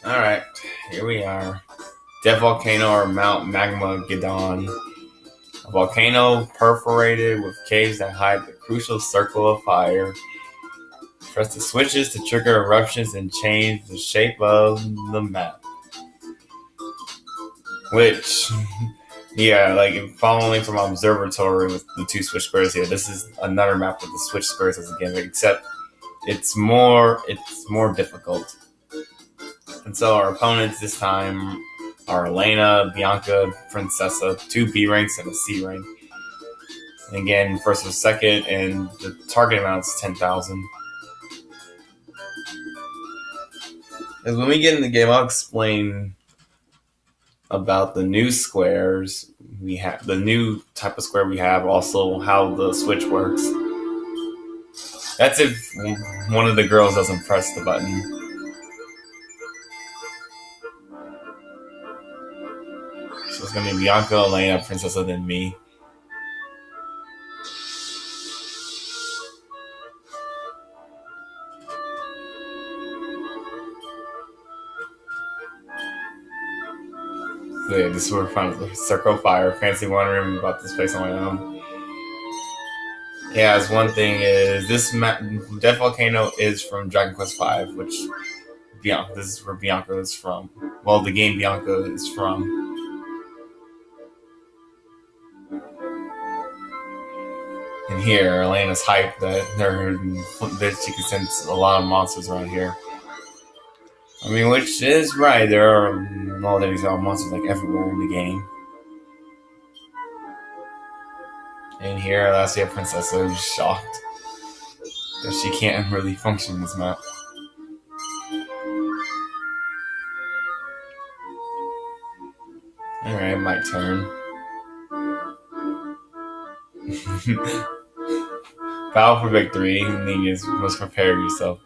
Alright, here we are. Death Volcano or Mount Magmageddon. A volcano perforated with caves that hide the crucial circle of fire. Press the switches to trigger eruptions and change the shape of the map. Which, yeah, like following from Observatory with the two switch squares here, this is another map with the switch squares as a gimmick, except it's more difficult. And so our opponents this time are Alena, Bianca, Princessa, 2 B ranks and a C rank. And again, first or second, and the target amount is 10,000. As when we get in the game, I'll explain about the new squares we have, the new type of square we have, also how the switch works. That's if one of the girls doesn't press the button. So it's gonna be Bianca, Alena, Princessa, then me. So yeah, this is where we found the Circle of Fire. Fancy wondering about this place on my own. Yeah, as one thing is this Death Volcano is from Dragon Quest V, which Bianca. This is where Bianca is from. Well, the game Bianca is from. And here, Elena's hyped that she can sense a lot of monsters around here. I mean, which is right. There are monsters like everywhere in the game. And here, last year, Princessa is shocked that she can't really function in this map. Alright, my turn. Battle for victory. You must prepare yourself.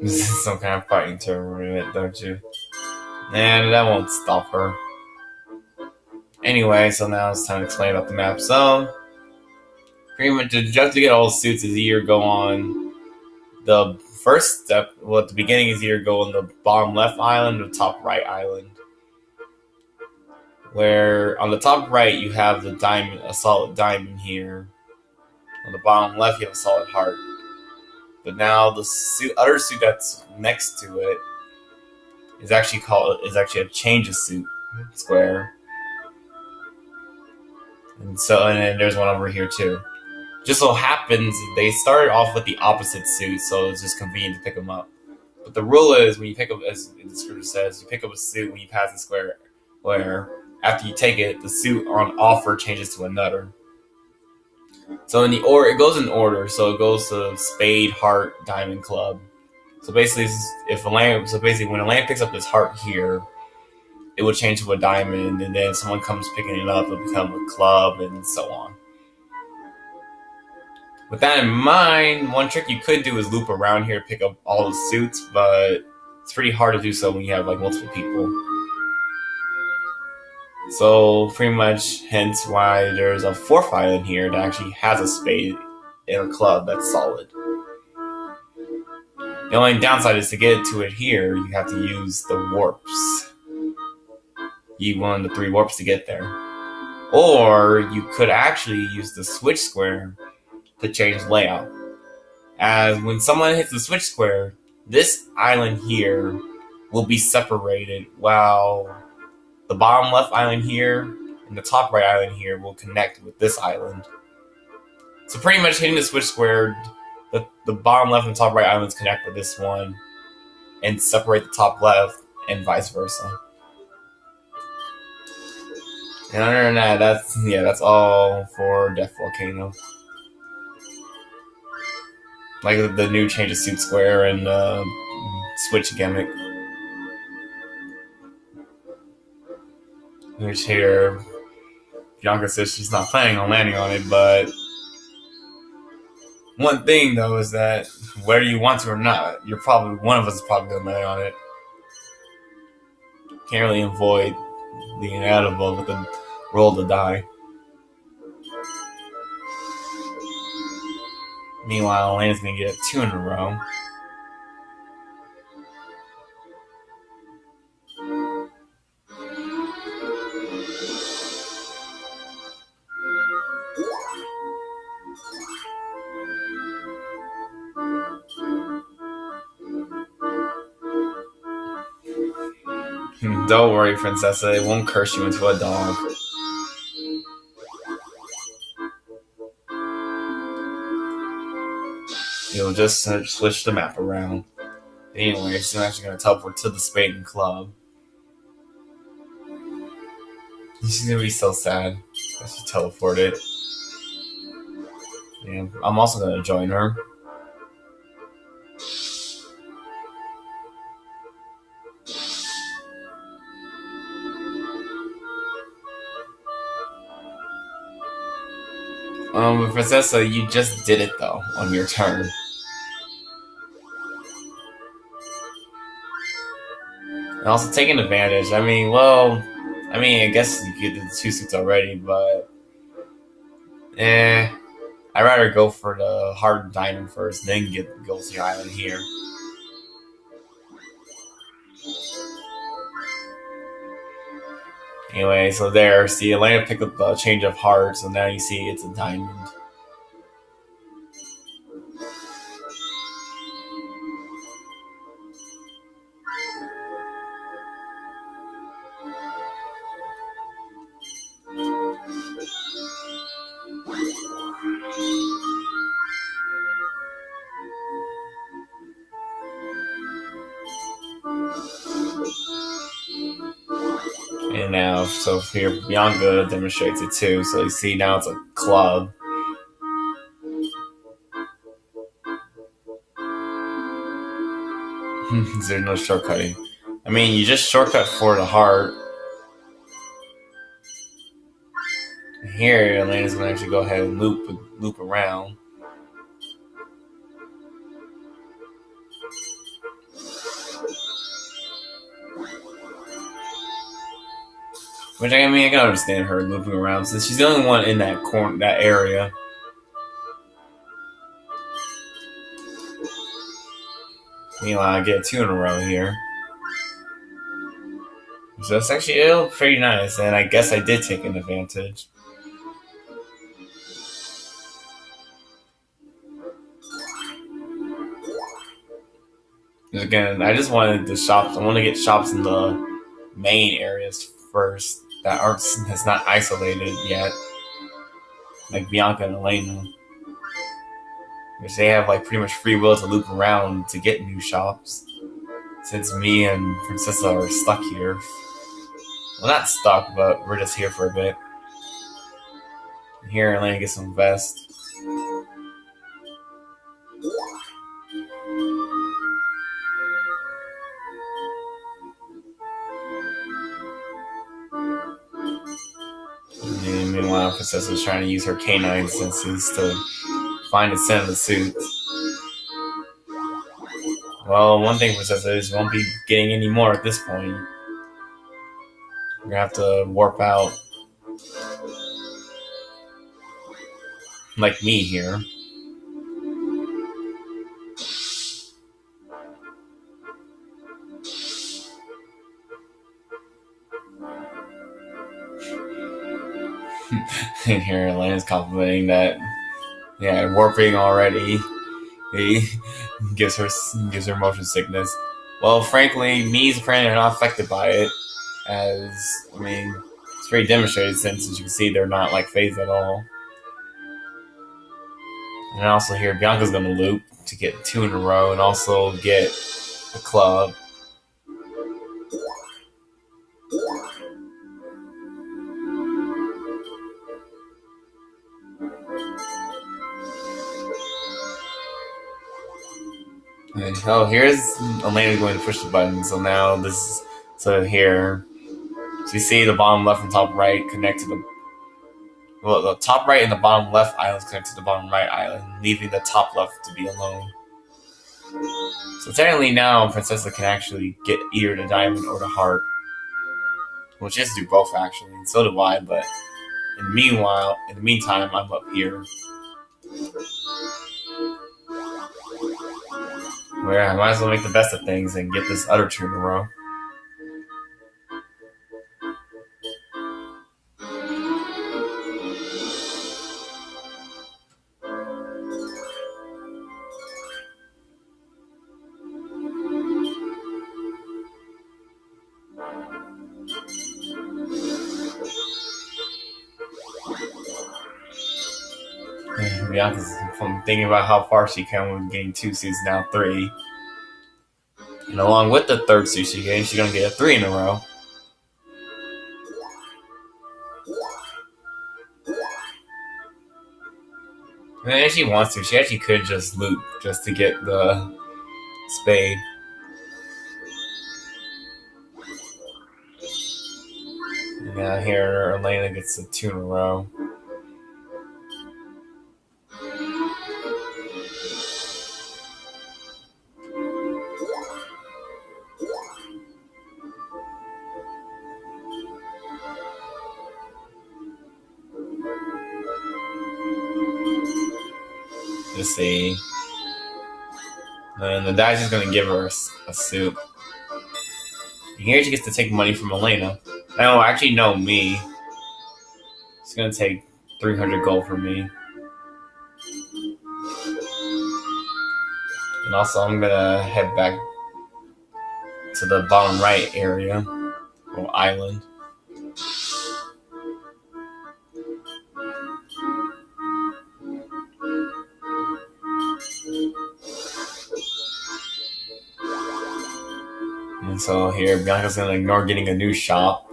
This is some kind of fighting tournament, don't you? And that won't stop her. Anyway, so now it's time to explain about the map. So, pretty much, just to get all the suits is either go on the first step. Well, at the beginning is either go on the bottom left island or top right island. Where on the top right you have the diamond, a solid diamond here. On the bottom left you have a solid heart. But now the other suit that's next to it is actually a change of suit square. And then there's one over here too. Just so happens they started off with the opposite suit, so it's just convenient to pick them up. But the rule is when you pick up, as the description says, you pick up a suit when you pass the square, where after you take it, the suit on offer changes to another. So in the order, it goes in order. So it goes to Spade, Heart, Diamond, Club. So basically, when a land picks up this heart here, it will change to a diamond, and then someone comes picking it up, it'll become a club, and so on. With that in mind, one trick you could do is loop around here, pick up all the suits, but it's pretty hard to do so when you have like multiple people. So pretty much, hence why there's a 4th island here that actually has a spade and a club that's solid. The only downside is to get to it here, you have to use the warps. You want the 3 warps to get there. Or you could actually use the switch square to change layout. As when someone hits the switch square, this island here will be separated while the bottom left island here and the top right island here will connect with this island. So pretty much hitting the switch square, the bottom left and top right islands connect with this one and separate the top left and vice versa. And other than that, that's all for Death Volcano. Like the new change of suit square and switch gimmick. Which here, Bianca says she's not planning on landing on it, but one thing though is that whether you want to or not, one of us is probably gonna land on it. Can't really avoid the inevitable with the roll to die. Meanwhile, Elena's gonna get 2 in a row. Don't worry, Princessa. It won't curse you into a dog. You'll just switch the map around. Anyway, she's actually going to teleport to the Spading Club. She's going to be so sad that she teleported. Yeah, I'm also going to join her. Princessa, you just did it though on your turn. And also taking advantage. I guess you could do the 2 suits already, but I'd rather go for the hard diamond first, then go to the island here. Anyway, so there, see, Alena picked up the change of heart, so now you see it's a diamond. And now, so here, Bianca demonstrates it too, so you see now it's a club. There's no shortcutting. I mean, you just shortcut for the heart. Here, Elena's going to actually go ahead and loop around. Which, I mean, I can understand her looping around since she's the only one in that area. Meanwhile, I get 2 in a row here. So it's actually pretty nice, and I guess I did take an advantage. Again, I just wanted the shops. I want to get shops in the main areas first that's not isolated yet, like Bianca and Alena, which they have like pretty much free will to loop around to get new shops. Since me and Princessa are stuck here. Well, not stuck, but we're just here for a bit. Here, Alena gets some vest. And meanwhile, Princessa is trying to use her canine senses to find a set of the suits. Well, one thing Princessa is you won't be getting any more at this point. You're gonna have to warp out. Like me here. And here Alena's complimenting that, yeah, warping already. He gives her motion sickness. Well, frankly, me's apparently are not affected by it, as I mean, it's pretty demonstrated since, as you can see, they're not like phased at all. And also here, Bianca's gonna loop to get 2 in a row, and also get a club. And, oh, here's Alena going to push the button. So now here. So you see the bottom left and top right connect to the top right and the bottom left islands connect to the bottom right island, leaving the top left to be alone. So technically now Princessa can actually get either the diamond or the heart. Well, she has to do both actually, and so do I, but in the meantime, I'm up here. Where I might as well make the best of things and get this other 2 in a row. Bianca's thinking about how far she can with getting 2 suits, now 3. And along with the 3rd suit she gained, she's gonna get a 3 in a row. And if she wants to, she actually could just loot just to get the spade. And now here, Alena gets a 2 in a row. Let's see. And the dice is going to give her a suit. And here she gets to take money from Alena. Oh, actually, no, me. It's going to take 300 gold from me. And also, I'm going to head back to the bottom right area, or island. And so here, Bianca's gonna ignore getting a new shop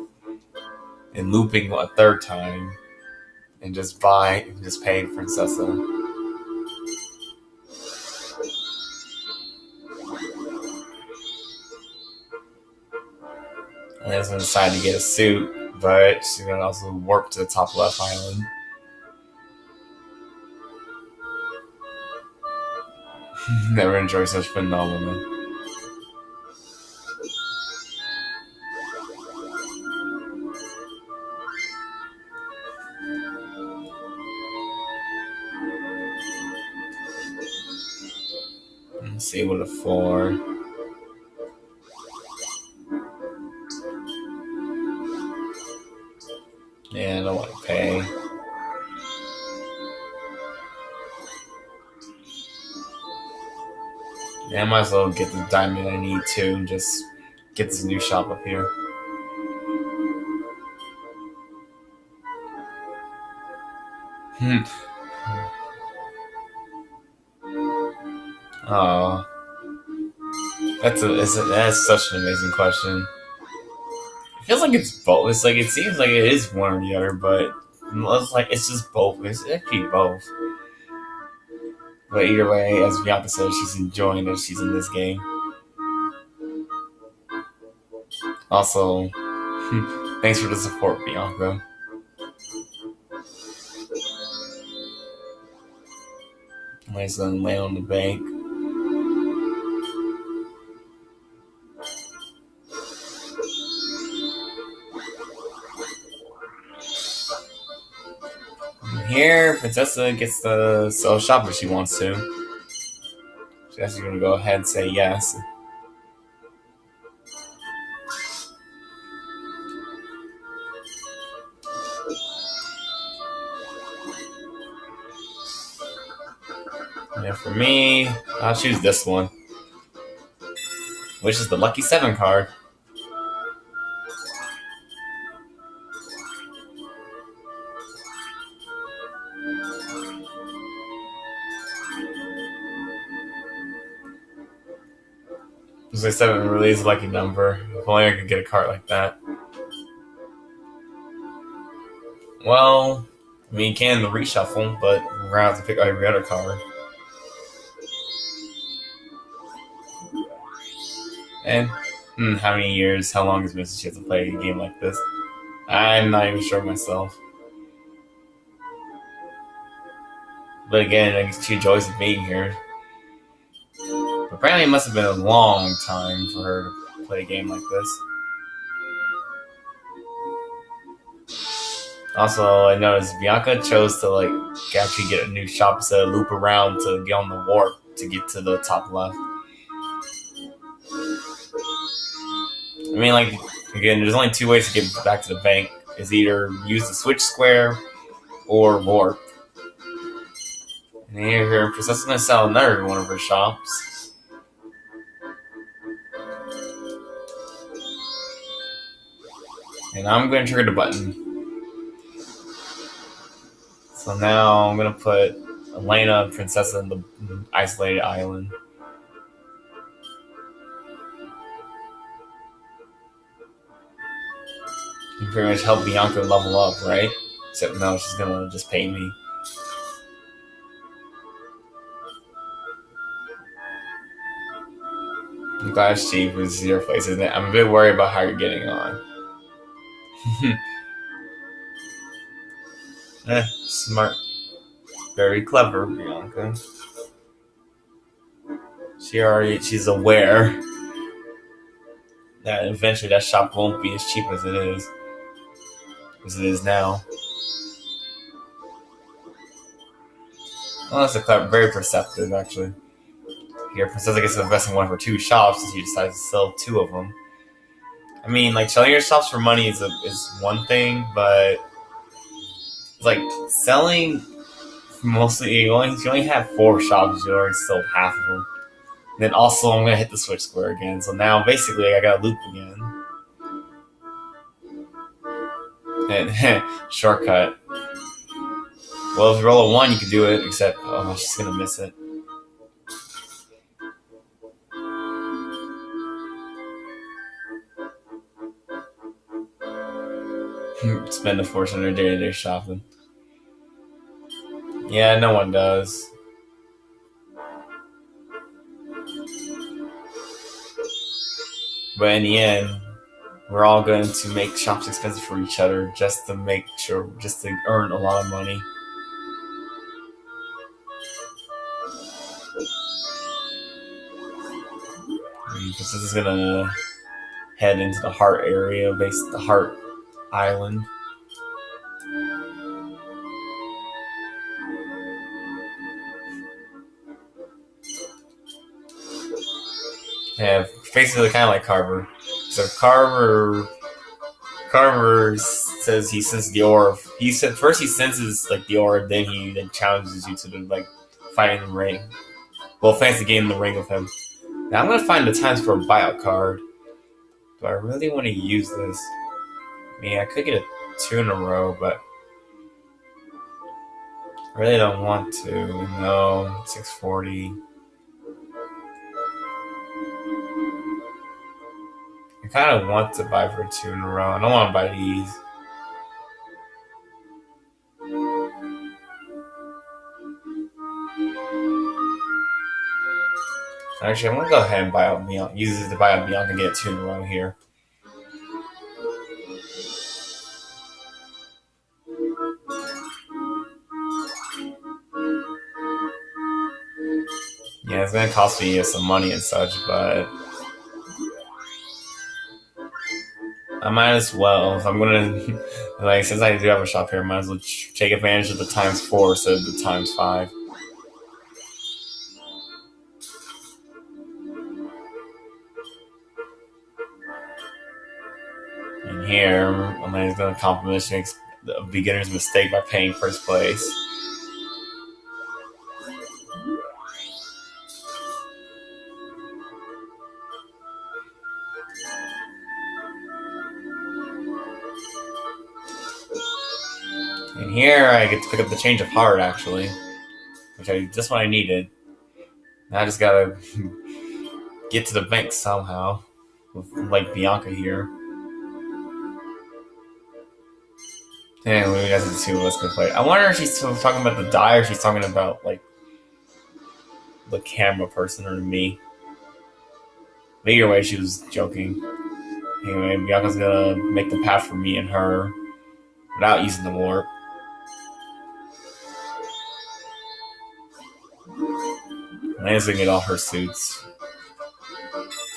and looping a 3rd time and just pay Princessa. And then gonna decide to get a suit, but she's gonna also warp to the top left island. Never enjoy such phenomenon. Let's see what a 4. Yeah, I don't want to pay. Yeah, I might as well get the diamond I need to and just get this new shop up here. Oh, that's such an amazing question. It feels like it's both. It's like it seems like it is one or the other, but it's just both. It's actually both. But either way, as Bianca says, she's enjoying that she's in this game. Also, thanks for the support, Bianca. Nice and lay on the bank. Here, Princessa gets to sell shop if she wants to. She's actually going to go ahead and say yes. And for me, I'll choose this one, which is the Lucky 7 card. Because I 7 really is a lucky number. If only I could get a card like that. Well, I mean, you can reshuffle, but we're gonna have to pick every other card. And how many years, how long is Mrs. She has to play a game like this? I'm not even sure myself. But again, I guess 2 joys of being here. But apparently it must have been a long time for her to play a game like this. Also, I noticed Bianca chose to actually get a new shop instead of loop around to get on the warp to get to the top left. I mean, again, there's only 2 ways to get back to the bank. Is either use the switch square or warp. And here, Princessa's gonna sell another one of her shops. And I'm gonna trigger the button. So now I'm gonna put Alena and Princessa in the isolated island. You pretty much help Bianca level up, right? Except no, she's gonna just pay me. I'm glad it's cheap with your place, isn't it? I'm a bit worried about how you're getting on. Smart. Very clever, Bianca. She's aware that eventually that shop won't be as cheap as it is now. Well, that's very perceptive, actually. Here, Princessa gets to invest in one of her 2 shops, and she decides to sell 2 of them. I mean, like, selling your shops for money is one thing, but like selling mostly you only have 4 shops. You already sold half of them. And then also, I'm gonna hit the switch square again. So now, basically, I got a loop again. And shortcut. Well, if you roll a 1, you can do it. Except, oh, she's gonna miss it. Spend a fortune on their day-to-day shopping. Yeah, no one does. But in the end, we're all going to make shops expensive for each other just to earn a lot of money. This is gonna head into the heart area, the heart island. Yeah, basically kind of like Carver. So Carver says he senses the aura. First he senses like the aura, then he challenges you to the fighting the ring. Well, fancy getting in the ring with him. Now I'm gonna find the times for a buyout card. Do I really want to use this? I mean, I could get a 2 in a row, but I really don't want to. No, 640. I kind of want to buy for 2 in a row. I don't want to buy these. Actually, I'm going to go ahead and buy out Bianca. Use it to buy out Bianca and get 2 in a row here. Yeah, it's going to cost me some money and such, but I might as well. If I'm going to, since I do have a shop here, I might as well take advantage of the ×4 instead of the ×5. And here, I'm going to compliment a beginner's mistake by paying first place. And here I get to pick up the change of heart, actually, just what I needed. Now I just gotta get to the bank somehow, with Bianca here. Anyway, we got to see what's gonna play. I wonder if she's talking about the die or she's talking about the camera person or me. But either way, she was joking. Anyway, Bianca's gonna make the path for me and her without using the warp. Alena's gonna get all her suits.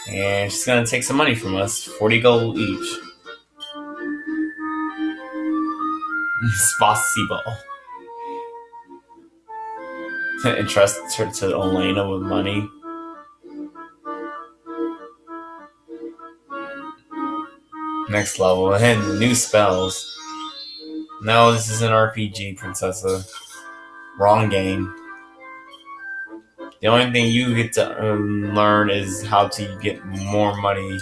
And she's gonna take some money from us, 40 gold each. Spasibo. Entrust her to Alena with money. Next level, and new spells. No, this is an RPG, Princessa. Wrong game. The only thing you get to learn is how to get more money.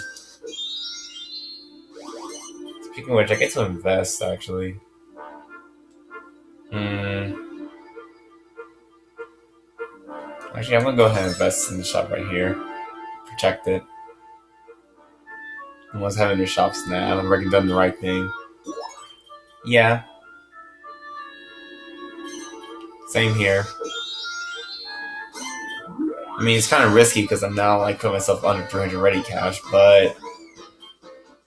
Speaking of which, I get to invest, actually. Actually, I'm gonna go ahead and invest in the shop right here. Protect it. What's having their shops now? I've already done the right thing. Yeah, same here. I mean, it's kind of risky because I'm now like putting myself under 300 ready cash, but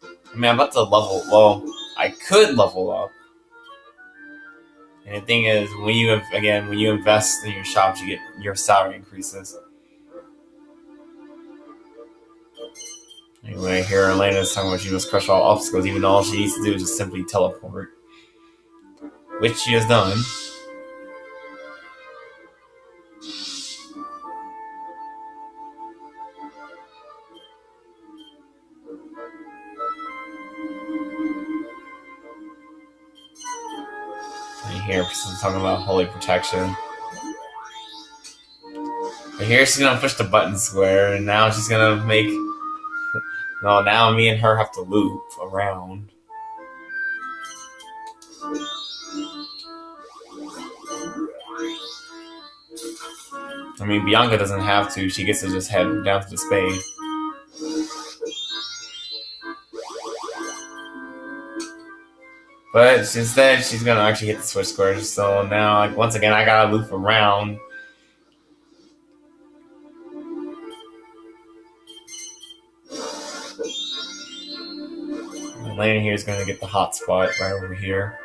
I mean, I'm about to level. Well, I could level up. And the thing is, when you invest in your shops, you get your salary increases. Anyway, here Alena is talking about she must crush all obstacles, even though all she needs to do is just simply teleport, which she has done. And here, she's talking about holy protection. And here she's gonna push the button square, and now she's gonna make. No, now me and her have to loop around. I mean, Bianca doesn't have to. She gets to just head down to the spade. But instead, she's gonna actually hit the switch square. So now, like, once again, I gotta loop around. Alena here is gonna get the hot spot right over here.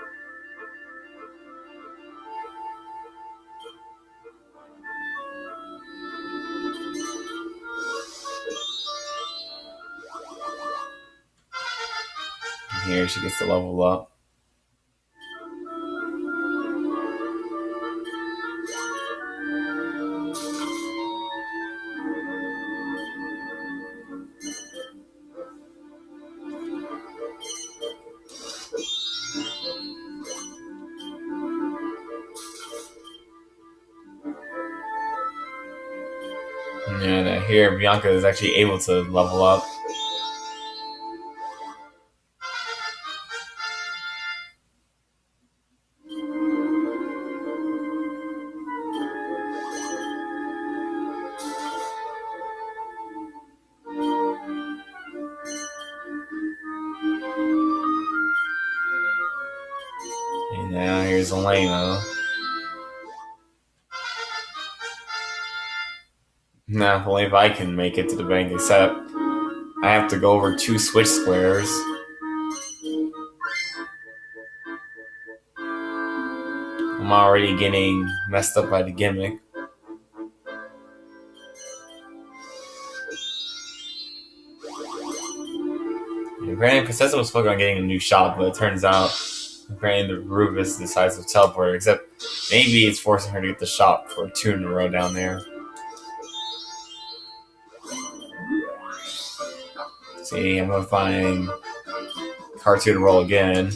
And here she gets to level up. And here Bianca is actually able to level up. And now here's Alena. Now, I believe I can make it to the bank, except I have to go over 2 switch squares. I'm already getting messed up by the gimmick. Apparently, Princessa was focused on getting a new shop, but it turns out apparently the Rubus decides to teleport her, except maybe it's forcing her to get the shop for 2 in a row down there. See, I'm gonna find cartoon roll again.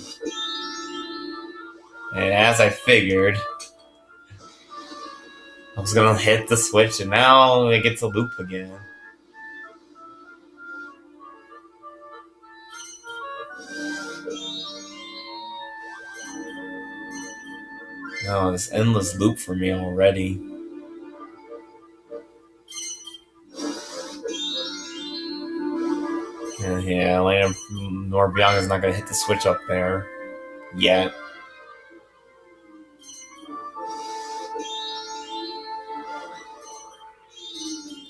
And as I figured, I was gonna hit the switch, and now I get to loop again. Oh, this endless loop for me already. Yeah, Alena nor Bianca's not gonna hit the switch up there yet.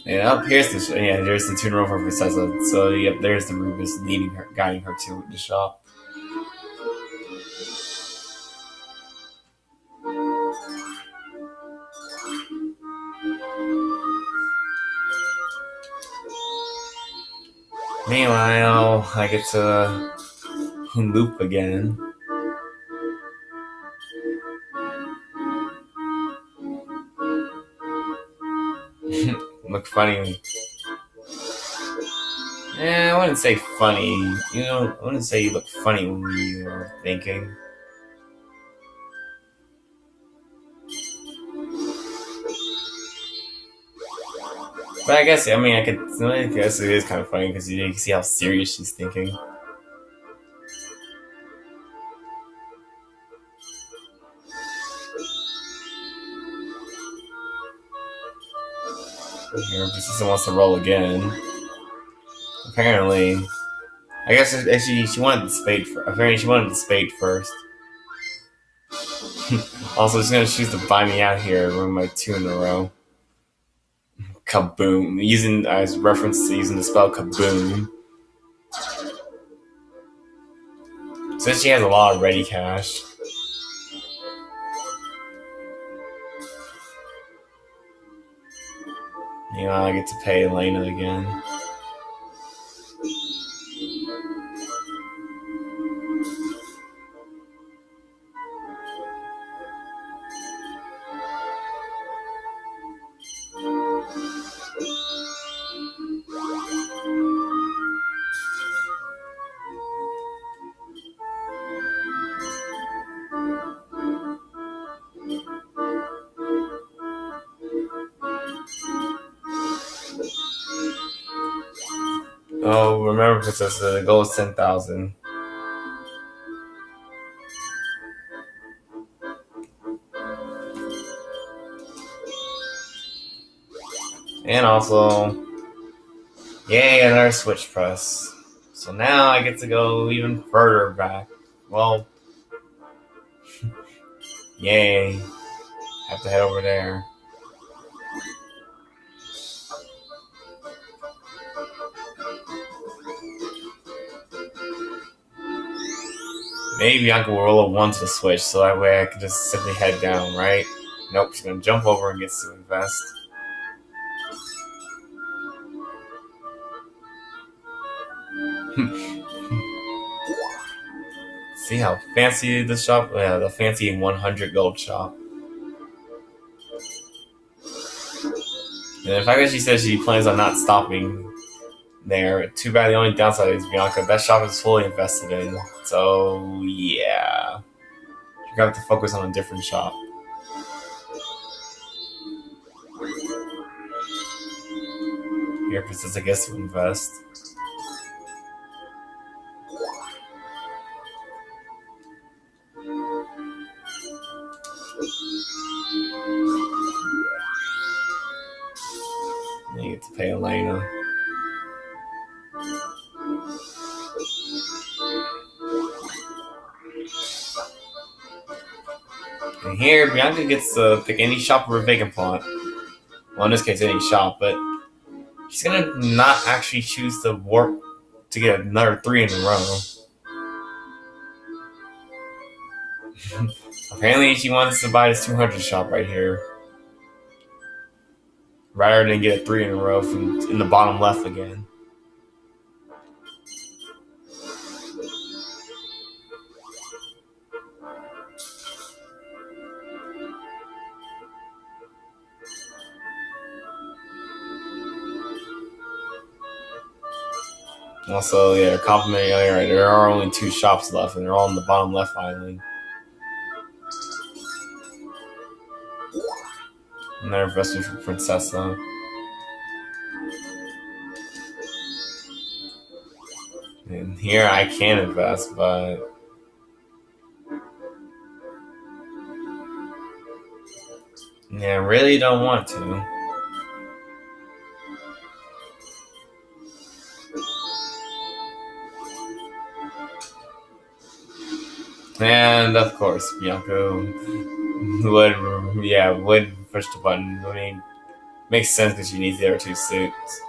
And up here's there's the tuner over for Princessa. So yep, there's the Rubus leading her, guiding her to the shop. Meanwhile, I get to loop again. Look funny. I wouldn't say funny. You know, I wouldn't say you look funny when you were thinking. But I guess, I guess it is kind of funny because you can see how serious she's thinking. Here, Princessa wants to roll again. Apparently, I guess actually she wanted the spade. Apparently, she wanted the spade first. Also, she's gonna choose to buy me out here. Ruin my 2 in a row. Kaboom! Using as reference to using the spell kaboom. Since she has a lot of ready cash. You know, I get to pay Alena again. Oh, remember, Princessa, the goal is 10,000. And also, yay, another switch press. So now I get to go even further back. Well, yay. Have to head over there. Maybe Bianca will roll a 1 to the switch, so that way I can just simply head down, right? Nope, she's gonna jump over and gets to invest. See how fancy the shop? Yeah, the fancy 100 gold shop. And in fact, she says she plans on not stopping there. Too bad the only downside is Bianca. That shop is fully invested in. So, yeah. You're gonna have to focus on a different shop. Here, Princessa gets to invest. You get to pay Alena. And here, Bianca gets to pick any shop or a vacant plot. Well, in this case, any shop, but she's gonna not actually choose the warp to get another 3 in a row. Apparently, she wants to buy this 200 shop right here, rather than get a 3 in a row from in the bottom left again. Also, yeah, complimenting area. There are only 2 shops left, and they're all in the bottom left island. And they're investing for Princessa. And here I can invest, but yeah, I really don't want to. And of course, Bianca would push the button. I mean, makes sense because she needs the other 2 suits.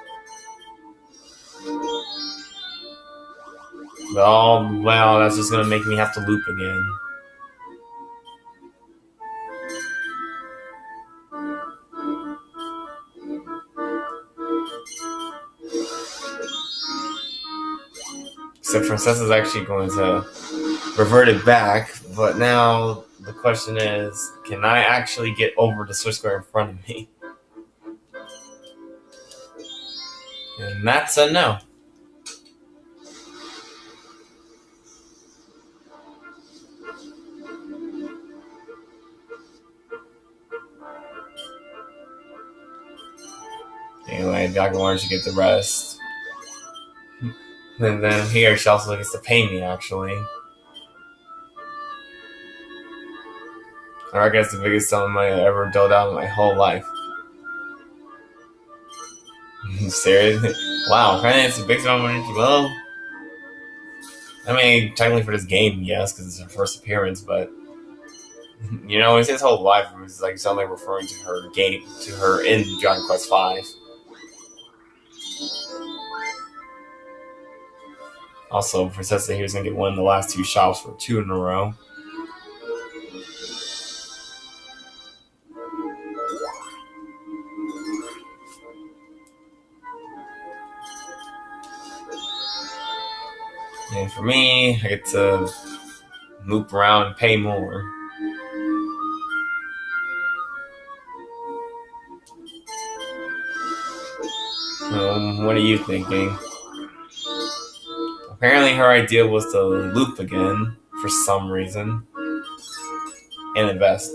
But oh, well, that's just gonna make me have to loop again. So Princessa's actually going to revert it back, but now the question is, can I actually get over the switch square in front of me? And that's a no. Anyway, Bianca wanted to get the rest. And then here she also gets to pay me, actually. I reckon it's the biggest sum of money I ever doled out in my whole life. Seriously? Wow, apparently it's a big amount of energy. Well, I mean, technically for this game, yes, because it's her first appearance, but you know, it's his whole life. It was like something referring to her game, to her in Dragon Quest V. Also, Princessa here is going to get one of the last two shops for 2 in a row. And for me, I get to loop around and pay more. What are you thinking? Apparently her idea was to loop again for some reason and invest.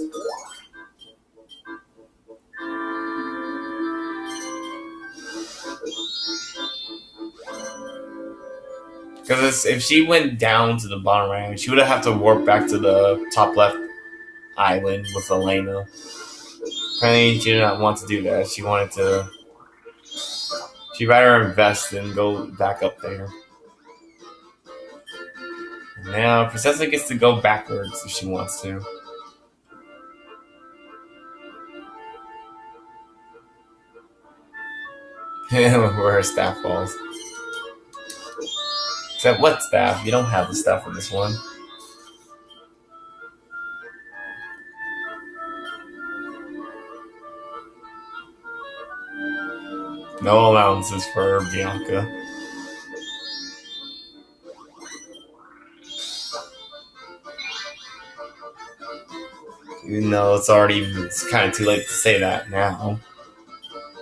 Because if she went down to the bottom right, she would have to warp back to the top left island with Alena. Apparently she did not want to do that. She wanted to... She'd rather invest than go back up there. Now, Princessa gets to go backwards if she wants to. Where her staff falls. Except what staff? You don't have the staff on this one. No allowances for Bianca. Even though it's kind of too late to say that now.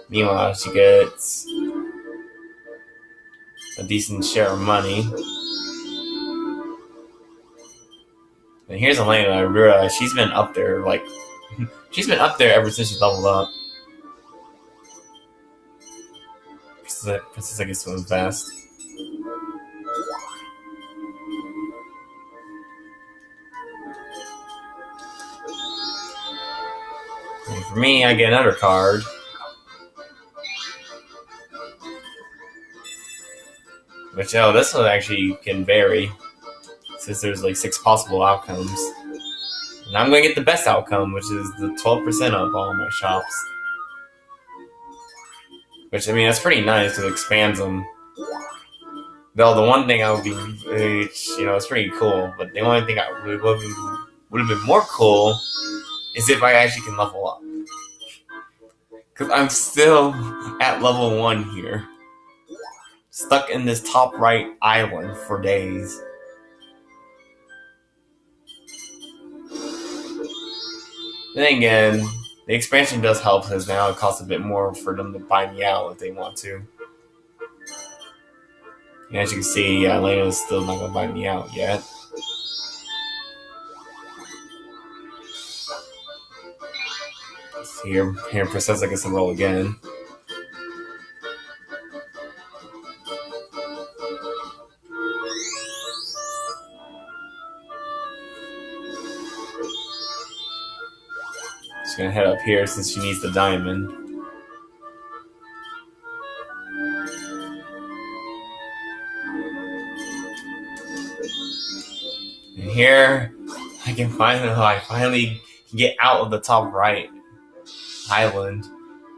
Meanwhile, she gets a decent share of money. And here's Alena. I realize she's been up there, like, she's been up there ever since she leveled up. Princessa gets to invest. And for me, I get another card. Which, oh, this one actually can vary, since there's like 6 possible outcomes. And I'm going to get the best outcome, which is the 12% off all my shops. Which, I mean, that's pretty nice, because it expands them. Though the one thing I would be, you know, it's pretty cool, but the only thing would have been more cool is if I actually can level up. Because I'm still at level 1 here. Stuck in this top right island for days. Then again, the expansion does help because now it costs a bit more for them to buy me out if they want to. And as you can see, Alena is still not going to buy me out yet. Here, Princessa gets to roll again. She's gonna head up here since she needs the diamond. And here, I finally get out of the top right island,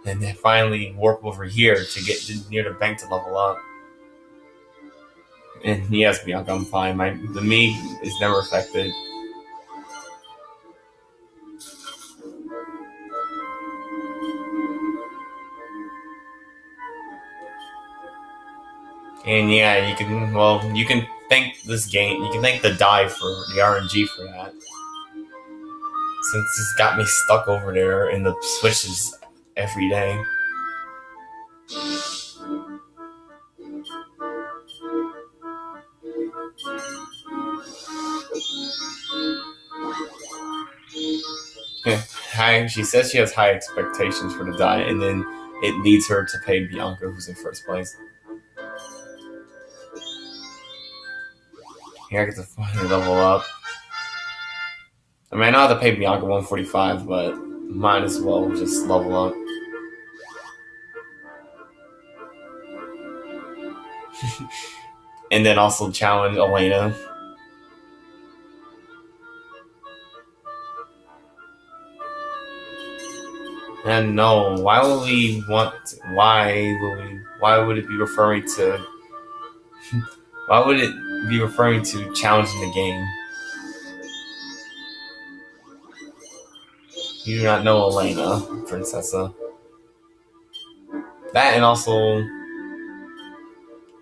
and then finally warp over here to get near the bank to level up. And yes, Bianca, I'm fine. The me is never affected. And yeah, you can thank this game. You can thank the dive for the RNG for that. Since it's got me stuck over there in the switches every day. She says she has high expectations for the diet, and then it leads her to pay Bianca, who's in first place. Here I get to finally level up. I mean, I know I have to pay Bianca 145, but might as well just level up. And then also challenge Alena. And no, why would we want? Why would it be referring to? Why would it be referring to challenging the game? You do not know Alena, Princessa. That and also,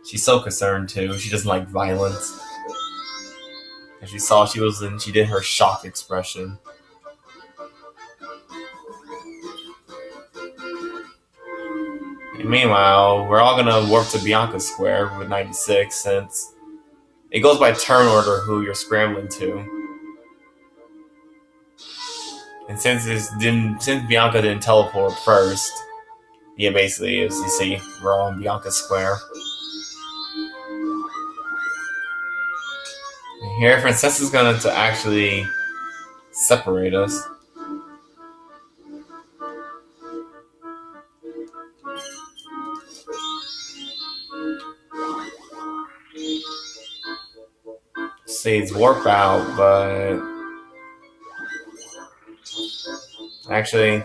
she's so concerned too. She doesn't like violence. As you saw, she did her shock expression. And meanwhile, we're all gonna warp to Bianca Square with 96 since it goes by turn order who you're scrambling to. And since Bianca didn't teleport first, yeah, basically, as you see, we're all in Bianca Square. And here, Princessa's going to actually separate us. Says warp out, but actually,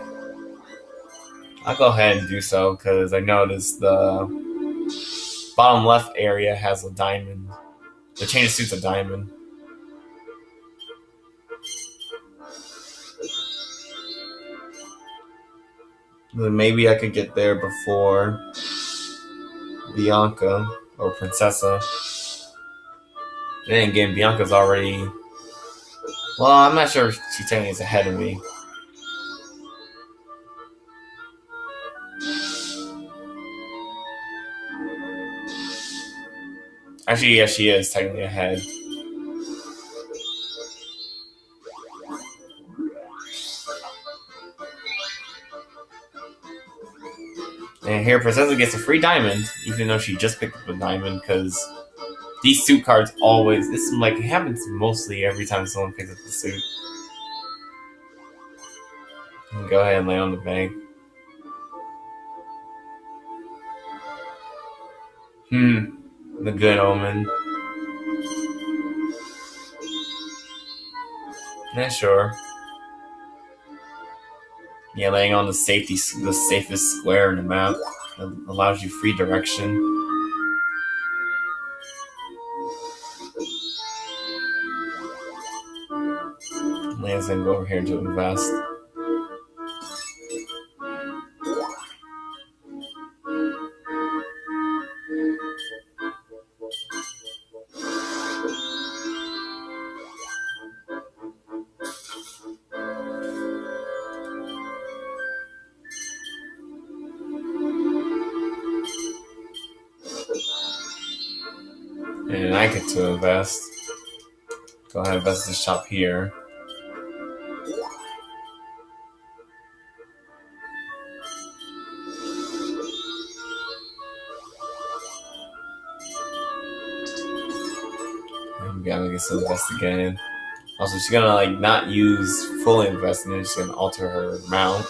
I'll go ahead and do so because I noticed the bottom left area has a diamond. The change of suit's a diamond. Then maybe I could get there before Bianca or Princessa. Then again, Bianca's already. Well, I'm not sure if she technically is ahead of me. Actually, yes, she is technically ahead. And here, Princessa gets a free diamond, even though she just picked up a diamond, because these suit cards always. This is like it happens mostly every time someone picks up the suit. Go ahead and lay on the bank. The good omen. Yeah, sure. Yeah, laying on the safest square in the map. It allows you free direction. Lena's gonna go over here to invest. And I get to invest. Go ahead and invest this shop here. And Bianca gets to invest again. Also, she's gonna like not use fully investing it, she's gonna alter her amount.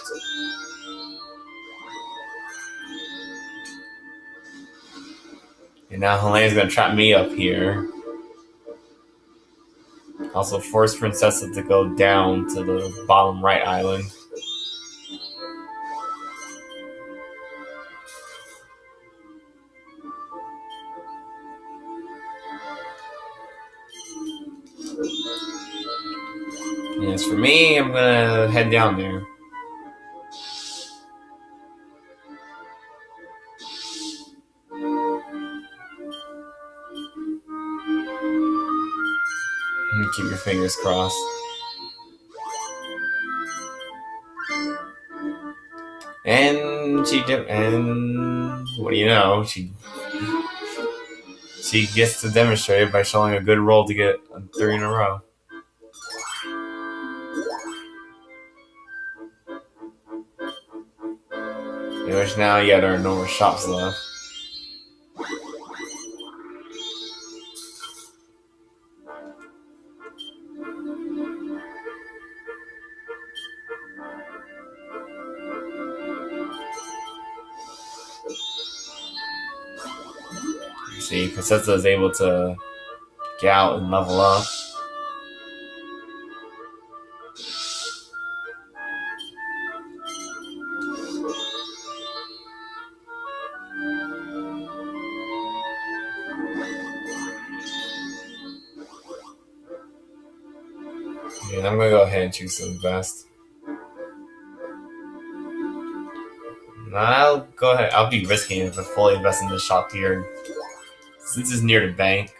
And now Helena's gonna trap me up here. Also force Princessa to go down to the bottom right island. And as for me, I'm gonna head down there. Keep your fingers crossed. And she did, and what do you know? She gets to demonstrate it by showing a good roll to get 3 in a row. In which now, yeah, there are no more shops left. See, Princessa is able to get out and level up. And I'm gonna go ahead and choose to invest. I'll go ahead. I'll be risking it to fully invest in this shop here, since it's near the bank.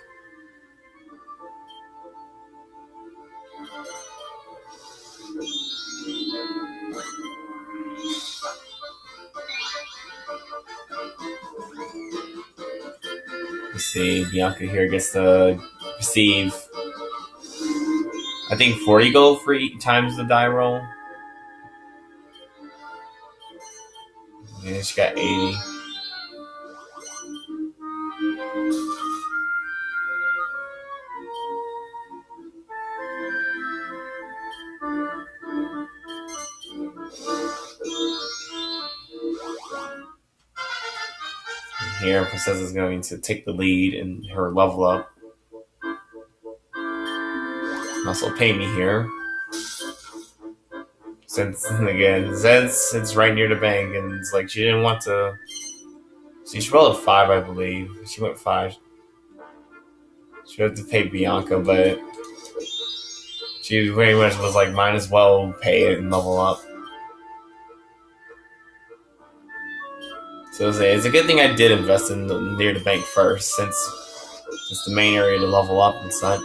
Let's see, Bianca here gets to receive, I think, 40 gold for each times the die roll. And she got 80. Here, Princess is going to take the lead in her level up. Also pay me here. Since it's right near the bank, and it's like she didn't want to. See, she rolled a 5, I believe. She went 5. She had to pay Bianca, but she pretty much was like, might as well pay it and level up. So it's a good thing I did invest in near the bank first, since it's the main area to level up and such.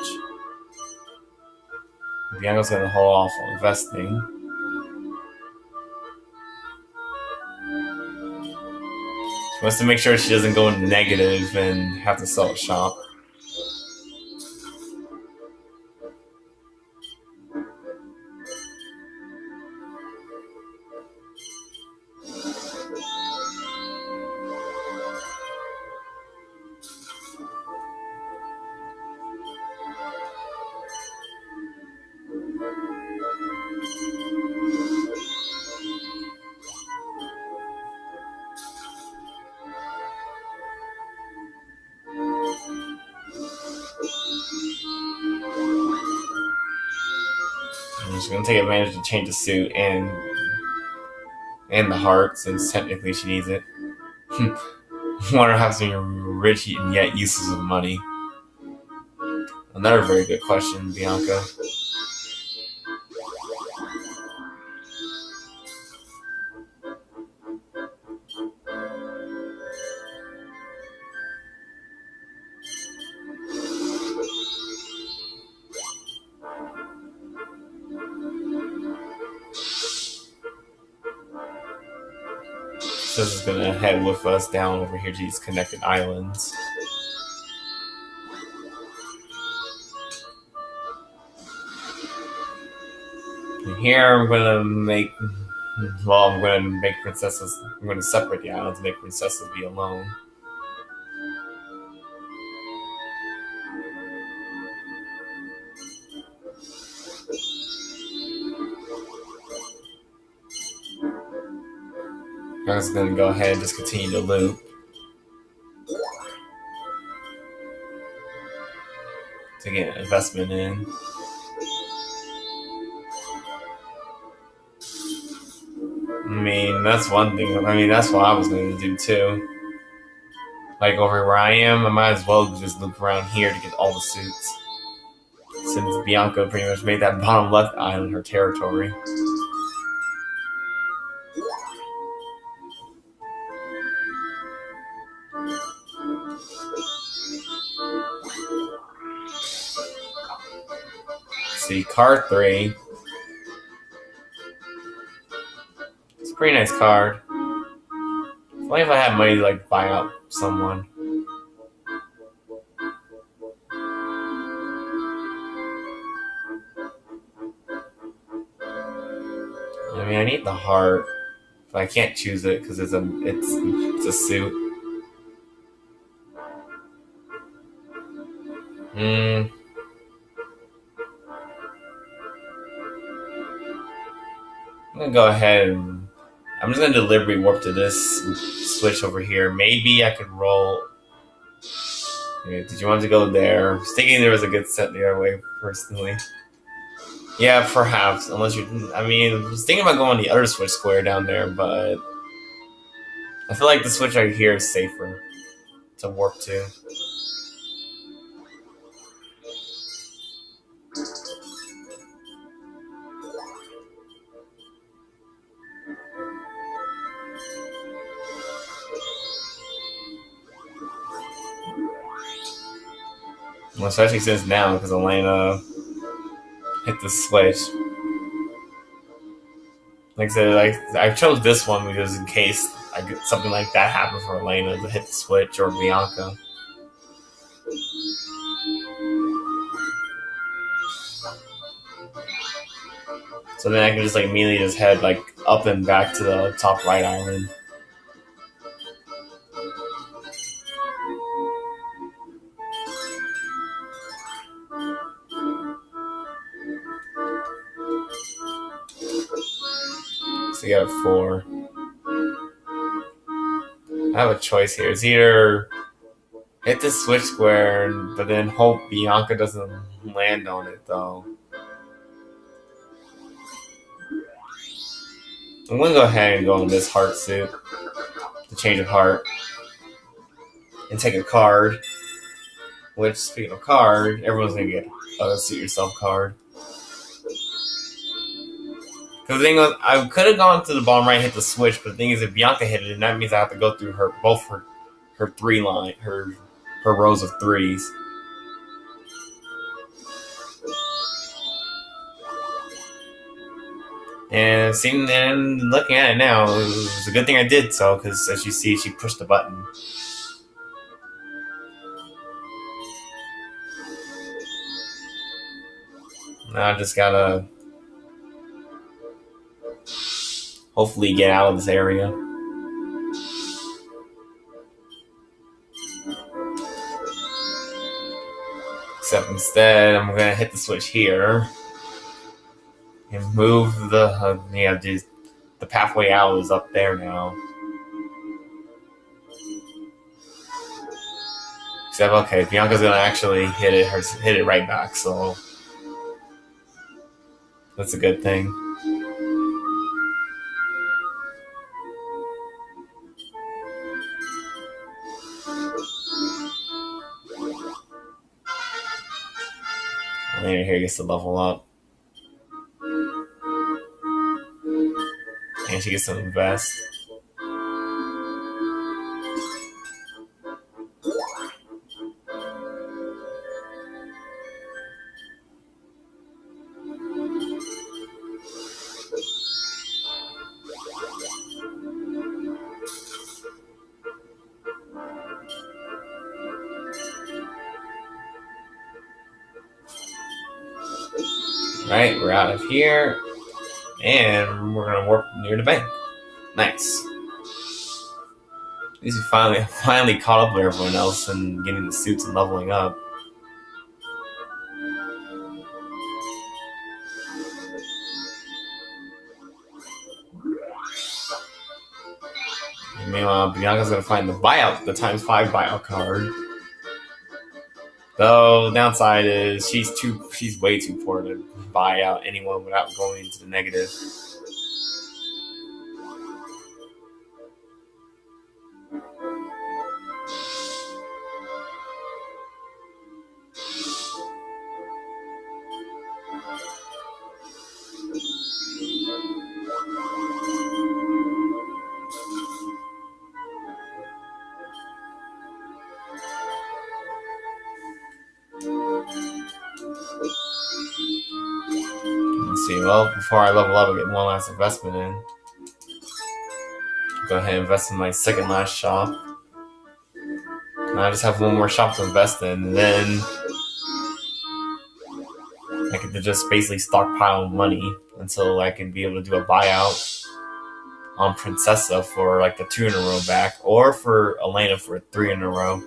Bianca's gonna hold off on investing. She wants to make sure she doesn't go into negative and have to sell a shop. She's gonna take advantage to change the suit and the heart, since technically she needs it. Want to have some rich and yet uses of money? Another very good question, Bianca. This is gonna head with us down over here to these connected islands. And here I'm gonna make princesses. I'm gonna separate the islands, make princesses be alone. I'm just gonna go ahead and just continue to loop. To get an investment in. I mean, that's one thing. I mean, that's what I was going to do too. Like over where I am, I might as well just loop around here to get all the suits. Since Bianca pretty much made that bottom left island her territory. See, card 3. It's a pretty nice card. Only if I had money to like buy out someone. I mean, I need the heart, but I can't choose it because it's a suit. I'm gonna go ahead and I'm just gonna deliberately warp to this switch over here. Maybe I could roll. Okay, did you want to go there? I was thinking there was a good set the other way, personally. Yeah, perhaps. Unless you... I mean, I was thinking about going the other switch square down there, but... I feel like the switch right here is safer to warp to. Well, especially since now, because Alena hit the switch. Like I said, I chose this one because in case I get something like that happen for Alena to hit the switch or Bianca. So then I can just like immediately just head like up and back to the top right island. So you got 4. I have a choice here. It's either hit the switch square, but then hope Bianca doesn't land on it, though. I'm gonna go ahead and go in this heart suit, the change of heart, and take a card. Which, speaking of card, everyone's gonna get a suit yourself card. Because the thing was, I could have gone to the bottom right and hit the switch, but the thing is, if Bianca hit it, then that means I have to go through her rows of 3s. And looking at it now, it was a good thing I did so, because as you see, she pushed the button. Now I just gotta hopefully get out of this area. Except instead, I'm gonna hit the switch here and move the pathway out is up there now. Except okay, Bianca's gonna actually hit it right back, so that's a good thing. Alena here gets to level up. And she gets to invest. Right, we're out of here, and we're gonna warp near the bank. Nice. At least we finally caught up with everyone else and getting the suits and leveling up. And meanwhile, Bianca's gonna find the times 5 buyout card. Though, downside is she's way too poor to buy out anyone without going into the negative. Well, before I level up, I get one last investment in. Go ahead and invest in my second last shop. And I just have one more shop to invest in, and then I can just basically stockpile money until I can be able to do a buyout on Princessa for like the 2 in a row back, or for Alena for 3 in a row.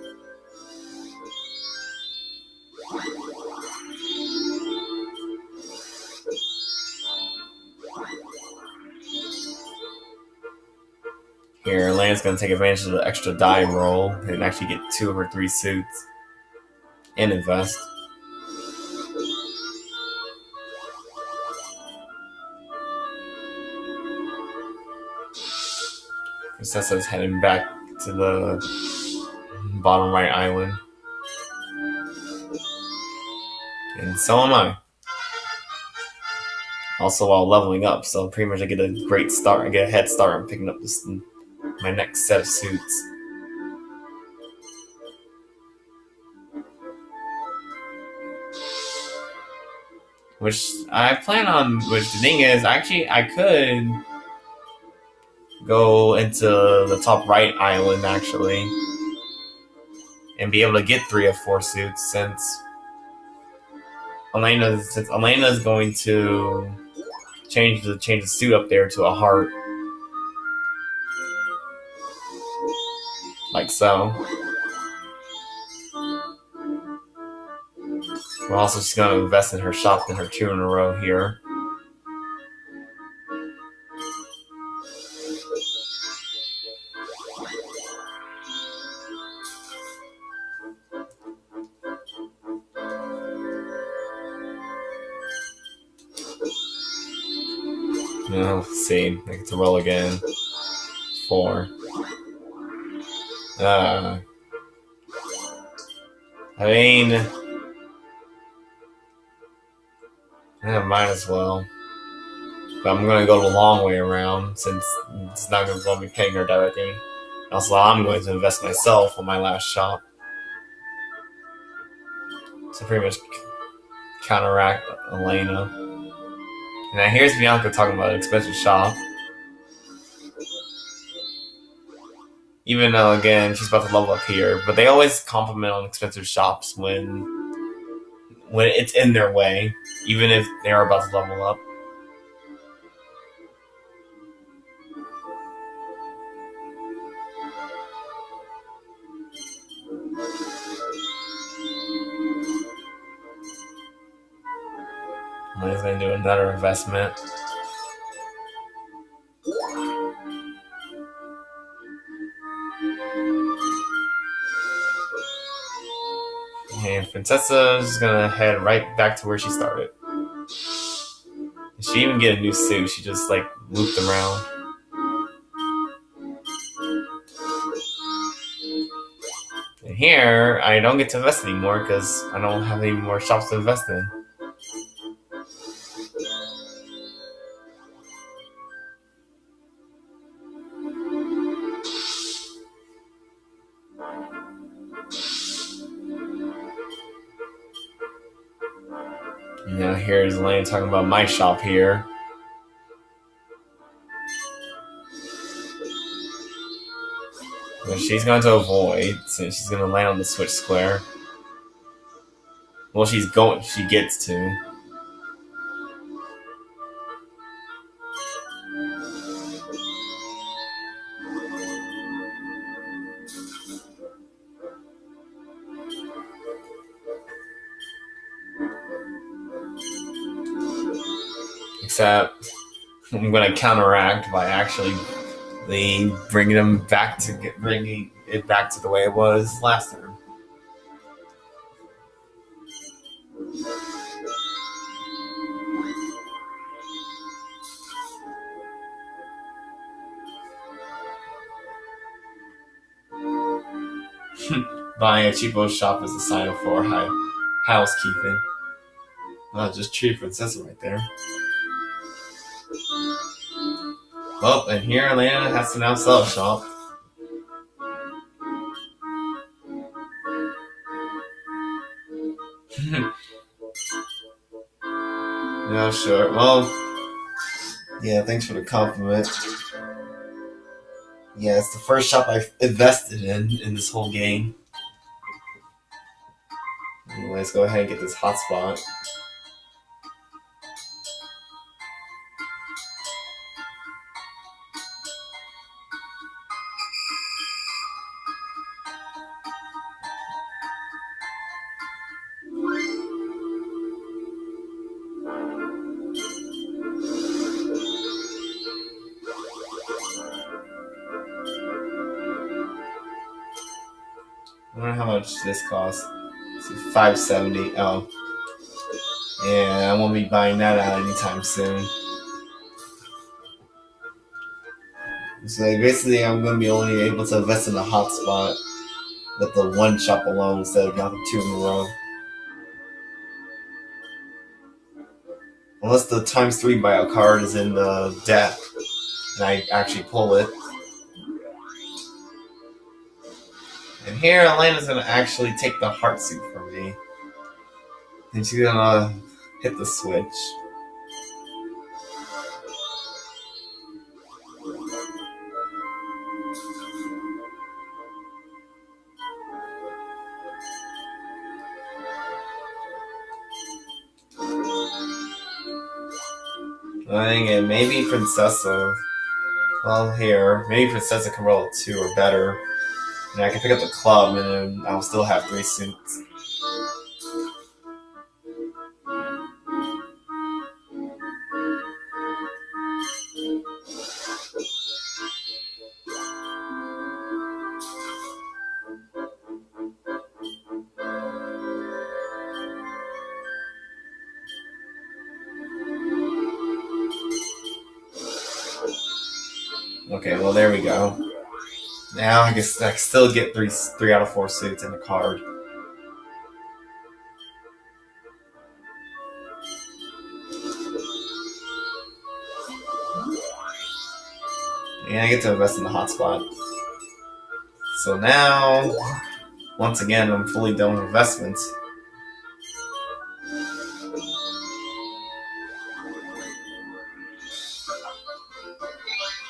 Here, Alena's going to take advantage of the extra die roll and actually get 2 of her 3 suits. and invest. Princessa's heading back to the bottom right island. And so am I. Also while leveling up, so pretty much I get a great start. I get a head start on picking up my next set of suits. Which I plan on, which the thing is, actually I could go into the top right island actually and be able to get 3 of 4 suits since Alena's going to change the suit up there to a heart. Like so. We're also just going to invest in her shop in her 2 in a row here. Let's see. I get to roll again. 4. I mean, might as well. But I'm gonna go the long way around since it's not gonna involve me paying her directly. Also, I'm going to invest myself on my last shop. So pretty much counteract Alena. And now here's Bianca talking about an expensive shop. Even though, again, she's about to level up here. But they always compliment on expensive shops when it's in their way. Even if they are about to level up. He's going to do another investment. And Princessa is going to head right back to where she started. She didn't even get a new suit. She just like looped around. And here, I don't get to invest anymore because I don't have any more shops to invest in. Now here's Alena talking about my shop here. But she's going to avoid since she's going to land on the switch square. Well, she gets to. Except I'm going to counteract by actually bringing it back to the way it was last time. Buying a cheapo shop is a sign of poor housekeeping. Well, just treat Princessa right there. Well, and here Alena has to now sell a shop. Yeah, sure. Well, yeah, thanks for the compliment. Yeah, it's the first shop I've invested in this whole game. Anyway, let's go ahead and get this hotspot. I wonder how much this costs. So 570. Oh. Yeah, I won't be buying that out anytime soon. So basically, I'm going to be only able to invest in the hotspot with the one shop alone instead of having two in a row. Unless the ×3 buyout card is in the deck and I actually pull it. And here, Alena's going to actually take the heart suit from me. And she's going to hit the switch. I think maybe Princessa. Well, here, maybe Princessa can roll a 2 or better. And I can pick up the club, and then I'll still have 3 suits. Okay, well there we go. Now I guess I can still get 3 out of 4 suits in the card. And I get to invest in the hotspot. So now, once again, I'm fully done with investments.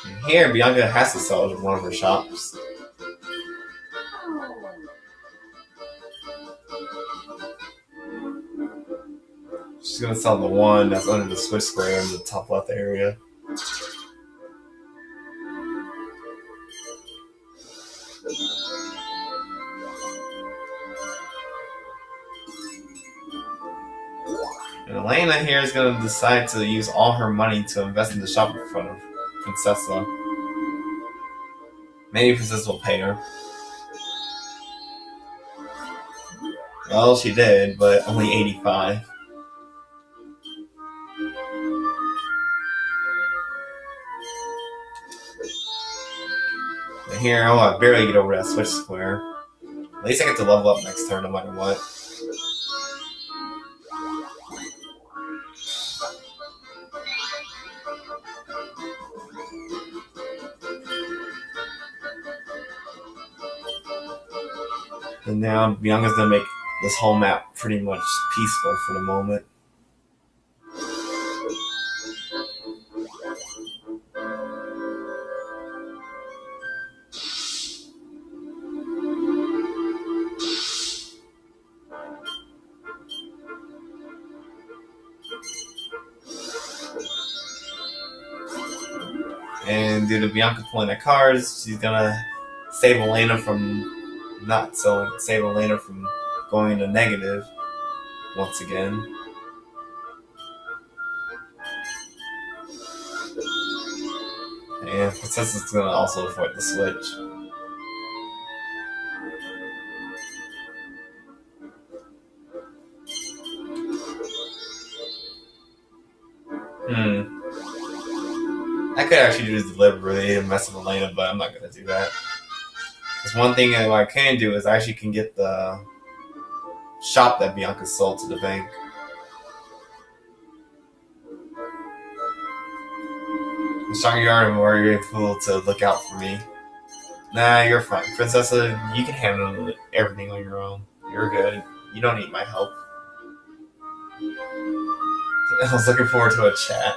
And here, Bianca has to sell at one of her shops. She's gonna sell the one that's under the switch square in the top left area. And Alena here is going to decide to use all her money to invest in the shop in front of Princessa. Maybe Princessa will pay her. Well, she did, but only 85. And here, oh, I barely get over that switch square. At least I get to level up next turn no matter what. And now Bianca's gonna make this whole map pretty much peaceful for the moment. And due to Bianca pulling the cards, she's gonna save Alena from save Alena from going into negative once again. And Princessa's gonna also avoid the switch. I could actually do this deliberately and mess with Alena, but I'm not gonna do that. Because one thing that I can do is I actually can get the shop that Bianca sold to the bank. The Stockyard and Warrior able to look out for me. Nah, you're fine. Princessa, you can handle everything on your own. You're good. You don't need my help. I was looking forward to a chat.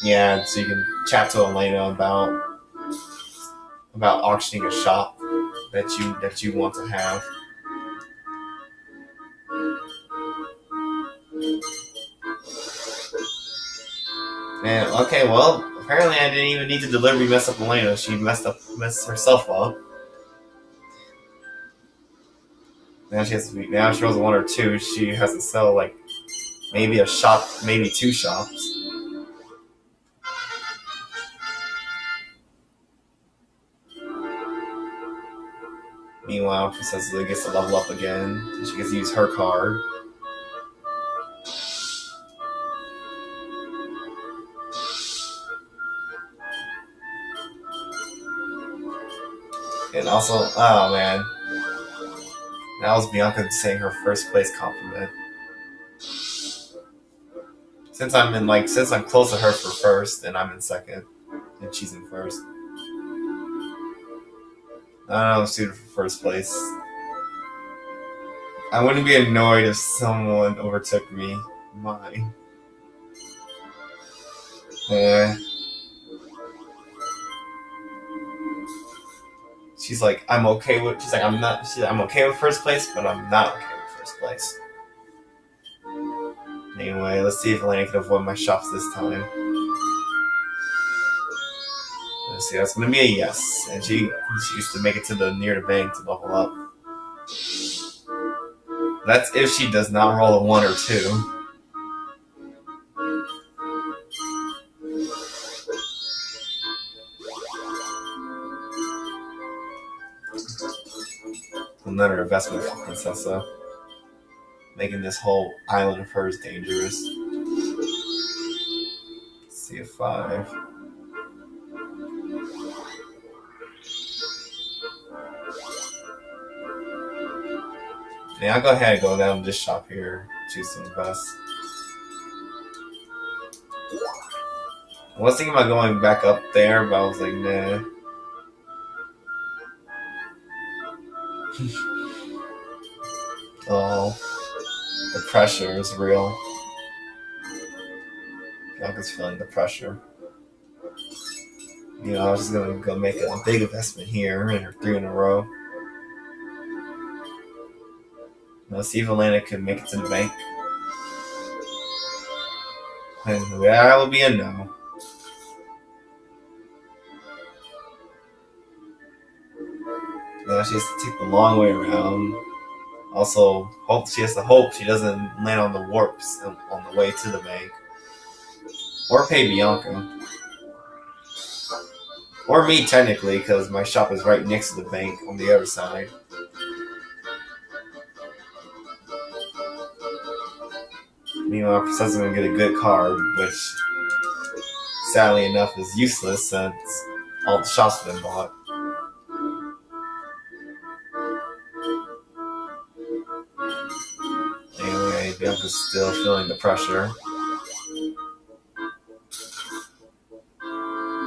Yeah, so you can chat to Alena about auctioning a shop that you want to have. And okay, well, apparently I didn't even need to deliberately mess up Alena. She messed herself up. Now she rolls a 1 or 2. She has to sell like maybe a shop, maybe 2 shops. Meanwhile, Princessa gets to level up again. And she gets to use her card. And also, oh man, that was Bianca saying her first place compliment. Since I'm close to her for first, and I'm in second, and she's in first. I don't know, I'm suited for first place. I wouldn't be annoyed if someone overtook me. Mine. Yeah. She's like, I'm okay with. She's like, I'm okay with first place, but I'm not okay with first place. Anyway, let's see if Alena can avoid my shops this time. Let's see, that's gonna be a yes, and she used to make it to near the bank to level up. That's if she does not roll a 1 or 2. Another investment for Princessa, making this whole island of hers dangerous. Let's see a 5. Yeah, I'll go ahead and go down to this shop here, choose to invest. I was thinking about going back up there, but I was like, nah. Oh, the pressure is real. Bianca's feeling the pressure. You know, I was just gonna go make a big investment here in her 3 in a row. Let's see if Alena can make it to the bank. And that will be a no. Now she has to take the long way around. Also, she has to hope she doesn't land on the warps on the way to the bank. Or pay Bianca. Or me, technically, because my shop is right next to the bank on the other side. Meanwhile, Princessa's going to get a good card, which, sadly enough, is useless since all the shops have been bought. Anyway, Bianca's still feeling the pressure.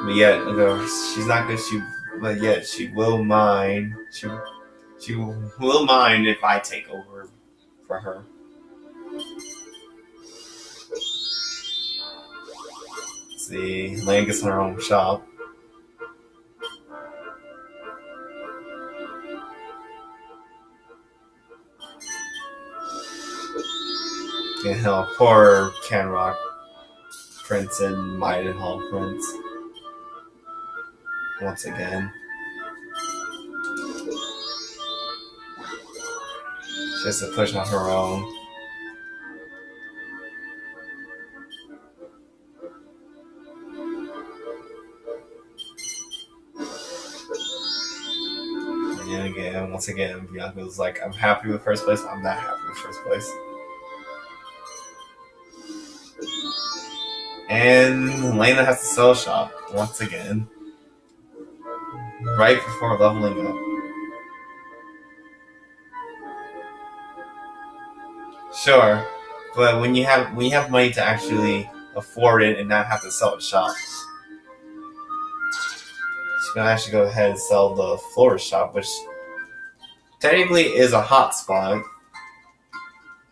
But yet, she's not good. But yet, she will mind. She will mind if I take over for her. Let's see, Alena gets in her own shop. And hell, poor Canrock Prince and Mighty Hall Prince. Once again. She has to push on her own. And again, once again, Bianca was like, I'm happy with first place, I'm not happy with first place. And Alena has to sell shop once again. Right before leveling up. Sure, but when you have money to actually afford it and not have to sell at shops, she's gonna actually go ahead and sell the florist shop, which technically is a hot spot.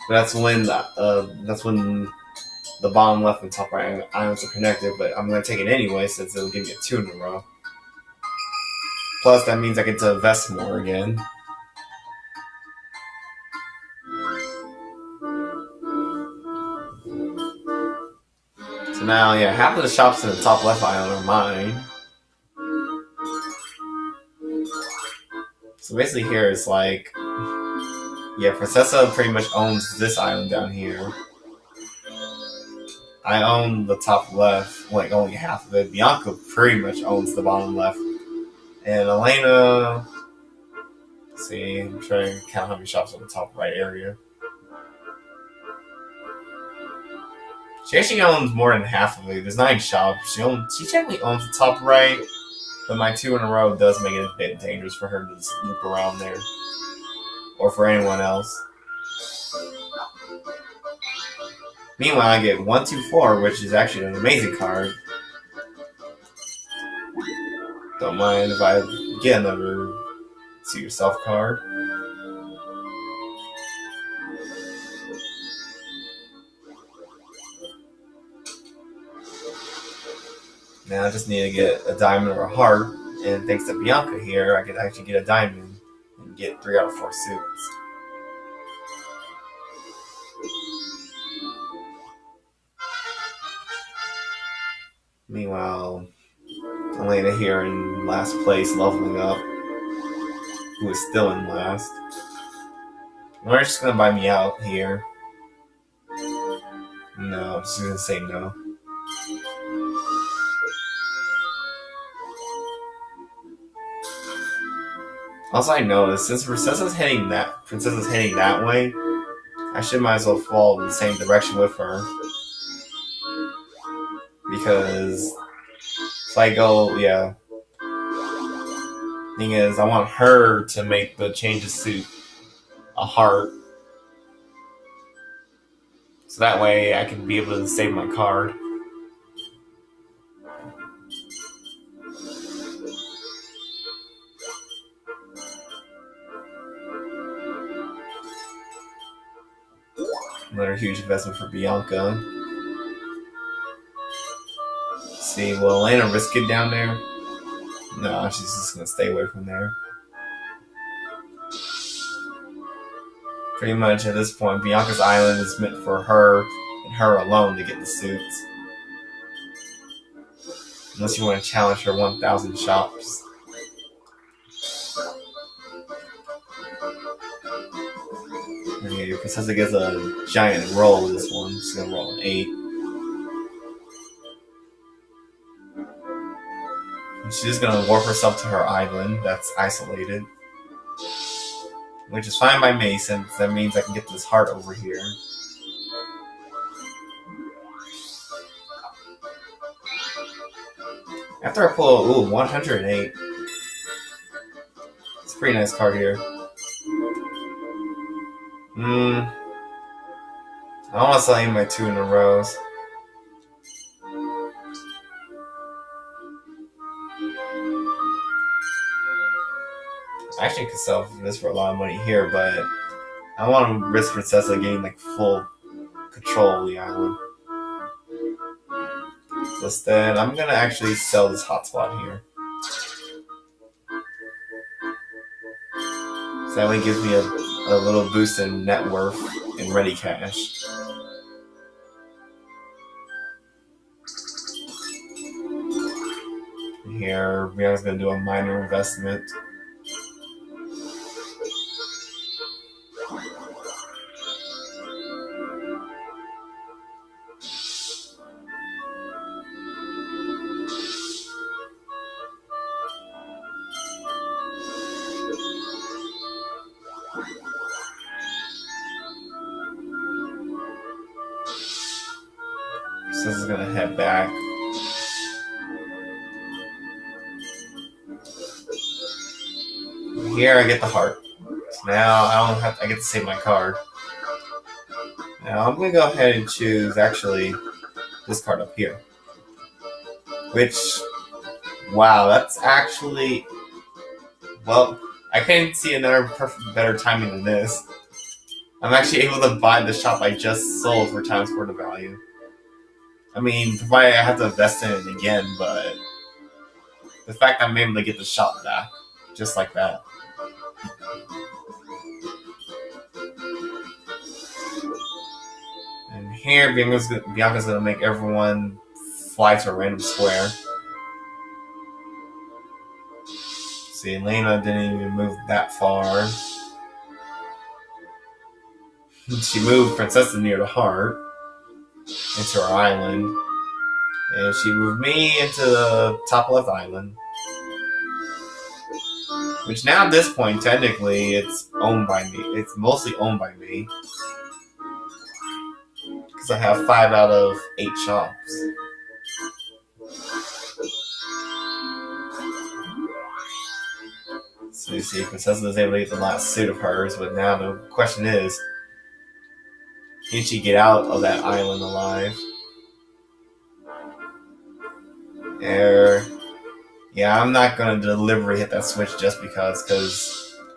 But that's when the bottom left and top right islands are connected. But I'm gonna take it anyway since it'll give me a 2 in a row. Plus, that means I get to invest more again. So now, yeah, half of the shops in the top left island are mine. So basically here it's like, yeah, Princessa pretty much owns this island down here. I own the top left, like only half of it. Bianca pretty much owns the bottom left. And Alena, See, I'm trying to count how many shops on the top right area. She actually owns more than half of it. There's 9 shops. She technically owns the top right, but my 2 in a row does make it a bit dangerous for her to just loop around there. Or for anyone else. Meanwhile, I get 124, which is actually an amazing card. Don't mind if I get another Suit Yourself card. Now I just need to get a diamond or a heart, and thanks to Bianca here, I could actually get a diamond and get 3 out of 4 suits. Meanwhile, Alena here in last place, leveling up, who is still in last. Laura's just gonna buy me out here. No, she's gonna say no. Also, I noticed since Princessa's heading that way, I should might as well fall in the same direction with her. Because if I go, yeah. Thing is, I want her to make the change of suit a heart. So that way I can be able to save my card. Another huge investment for Bianca. See, will Alena risk it down there? No, she's just gonna stay away from there. Pretty much at this point, Bianca's island is meant for her and her alone to get the suits. Unless you want to challenge her 1,000 shops. Okay, Princessa gets a giant roll with this one. She's gonna roll an 8. And she's just gonna warp herself to her island that's isolated. Which is fine by me, since that means I can get this heart over here. After I pull, 108. It's a pretty nice card here. I don't want to sell you my 2 in a row. I actually could sell this for a lot of money here, but I want to risk Princessa getting like full control of the island. So instead, I'm gonna actually sell this hotspot here. So that way gives me a little boost in net worth and ready cash. And here, Bianca's gonna do a minor investment. This is gonna head back. Here I get the heart. So now I get to save my card. Now I'm gonna go ahead and choose actually this card up here. Which, wow, that's actually, well, I couldn't see another better timing than this. I'm actually able to buy the shop I just sold for times 4 the value. I mean, provided I have to invest in it again, but the fact I'm able to get the shop back, just like that. And here, Bianca's gonna make everyone fly to a random square. See, Alena didn't even move that far. She moved Princessa near the heart. Into her island, and she moved me into the top left island. Which now at this point, technically, it's owned by me. It's mostly owned by me. Because I have 5 out of 8 shops. So you see, Princessa is able to get the last suit of hers, but now the question is, can she get out of that island alive? Yeah, I'm not going to deliberately hit that switch just because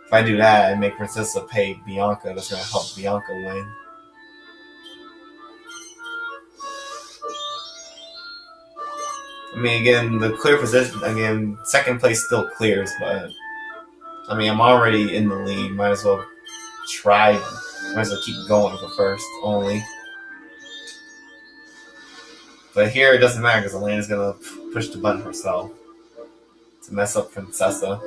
if I do that and make Princessa pay Bianca, that's going to help Bianca win. I mean, again, the clear position, again, second place still clears, but I mean, I'm already in the lead. Might as well keep going for first only. But here it doesn't matter because Alena's gonna push the button herself to mess up Princessa.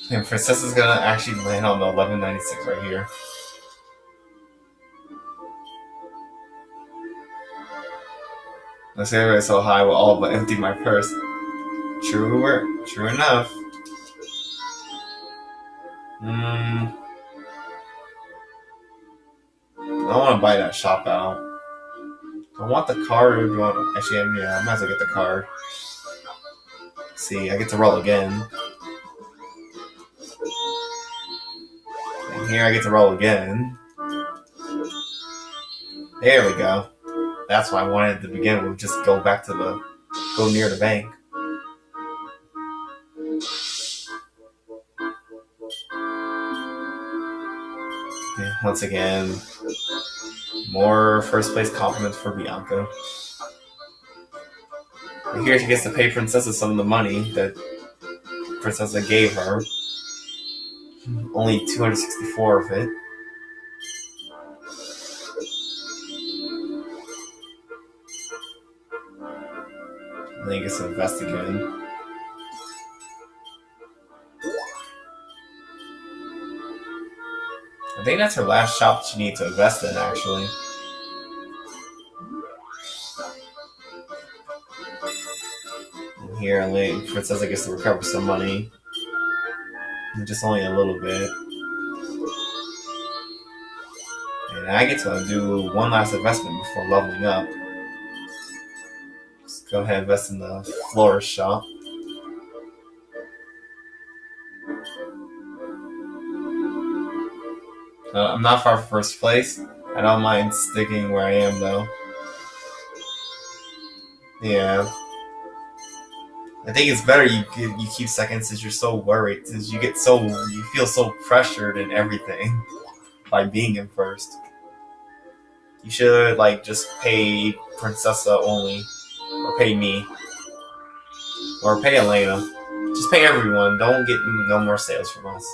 And Princessa's gonna actually land on the 1196 right here. Let's say everybody's so high, we'll all but empty my purse. True enough. I don't want to buy that shop out. I want the card. Actually, I might as well get the card. See, I get to roll again. And here I get to roll again. There we go. That's why I wanted to begin with. Just go near the bank. Yeah, once again, more first place compliments for Bianca. And here she gets to pay Princessa some of the money that Princessa gave her. Only 264 of it. And then he gets to invest again. I think that's her last shop she needs to invest in, actually. And here, Princessa gets to recover some money. Just only a little bit. And I get to do one last investment before leveling up. Just go ahead and invest in the florist shop. I'm not far from first place. I don't mind sticking where I am, though. Yeah. I think it's better you keep second since you're so worried, since you feel so pressured and everything by being in first. You should just pay Princessa only, or pay me, or pay Alena. Just pay everyone. Don't get no more sales from us.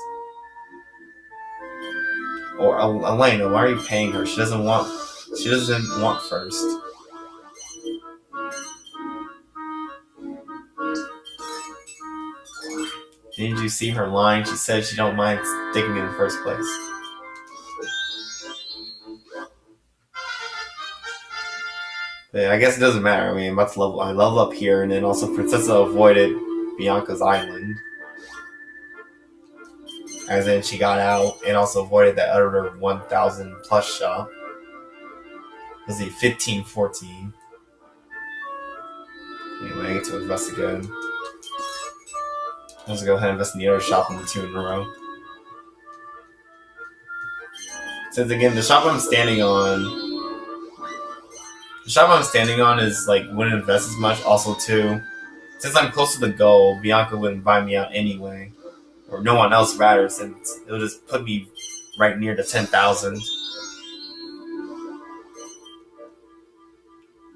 Or Alena, why are you paying her? She doesn't want first. Didn't you see her line? She said she don't mind sticking in first place. But yeah, I guess it doesn't matter. I mean, I level up here, and then also Princessa avoided Bianca's island. As in, she got out and also avoided that other 1,000 plus shop. Was it 1514? Anyway, I get to invest again. Let's go ahead and invest in the other shop in the 2 in a row. Since again, the shop I'm standing on is wouldn't invest as much. Also, too, since I'm close to the goal, Bianca wouldn't buy me out anyway. Or no one else, rather, since it'll just put me right near the 10,000.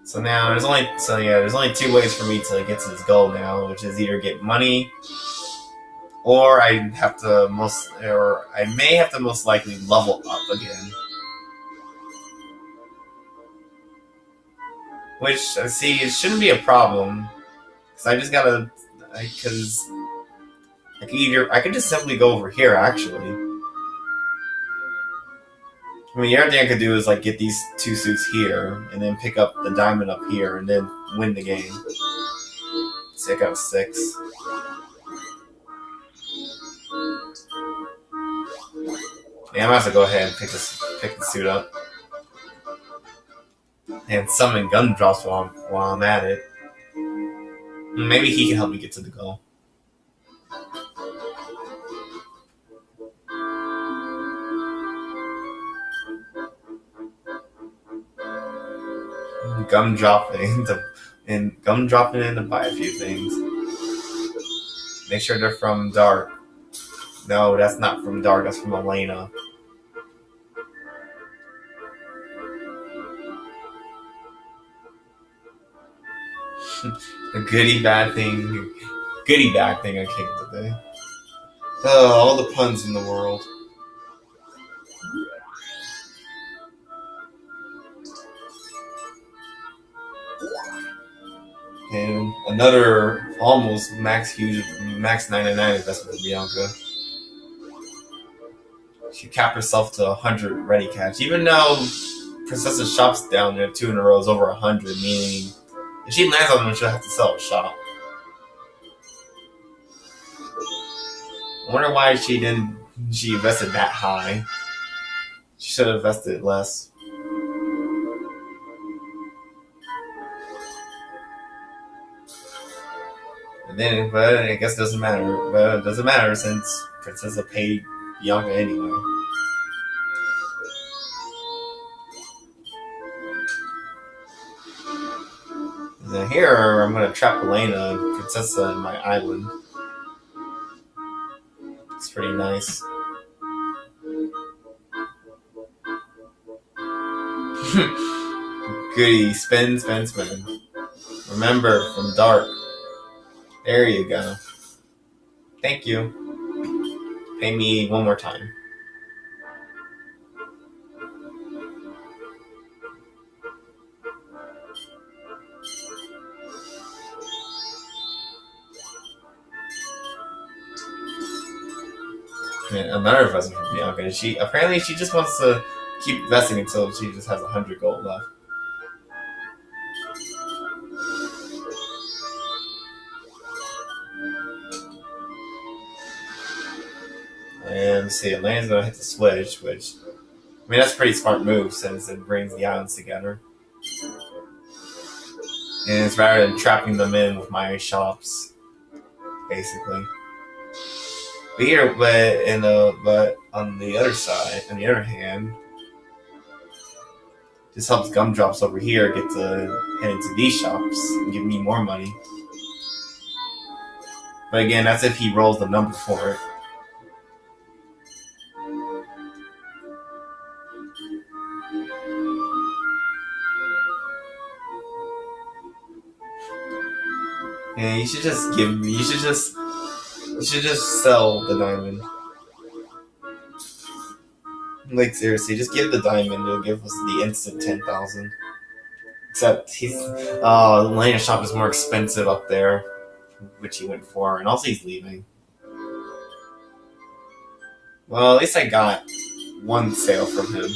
So now there's only 2 ways for me to get to this goal now, which is either get money, or I may have to most likely level up again. Which see, it shouldn't be a problem, because I just gotta, I could just simply go over here, actually. I mean, the other thing I could do is get these 2 suits here, and then pick up the diamond up here, and then win the game. I got a 6. Yeah, I'm gonna have to go ahead and pick the suit up. And summon gumdrops while I'm at it. Maybe he can help me get to the goal. Gumdropping in to buy a few things. Make sure they're from Dark. No, that's not from Dark, that's from Alena. A goody bad thing I kicked today. Oh, all the puns in the world. And another almost max 99 investment for Bianca. She capped herself to 100 ready cash. Even though Princessa's shop's down there 2 in a row is over 100, meaning if she lands on them, she'll have to sell a shop. I wonder why she invested that high. She should have invested less. But I guess it doesn't matter. But it doesn't matter since Princessa paid Bianca anyway. And then here, I'm gonna trap Alena and Princessa in my island. It's pretty nice. Goody, spin. Remember, from Dark. There you go. Thank you. Pay me one more time. And another investment from Bianca. Apparently she just wants to keep investing until she just has 100 gold left. And see, Alena's gonna hit the switch, which I mean that's a pretty smart move since it brings the islands together. And it's rather than trapping them in with my shops, basically. But on the other hand, this helps gumdrops over here get to head into these shops and give me more money. But again, that's if he rolls the number for it. Yeah, you should just sell the diamond. Like seriously, just give the diamond. It'll give us the instant 10,000. Except Alena shop is more expensive up there, which he went for, and also he's leaving. Well, at least I got one sale from him.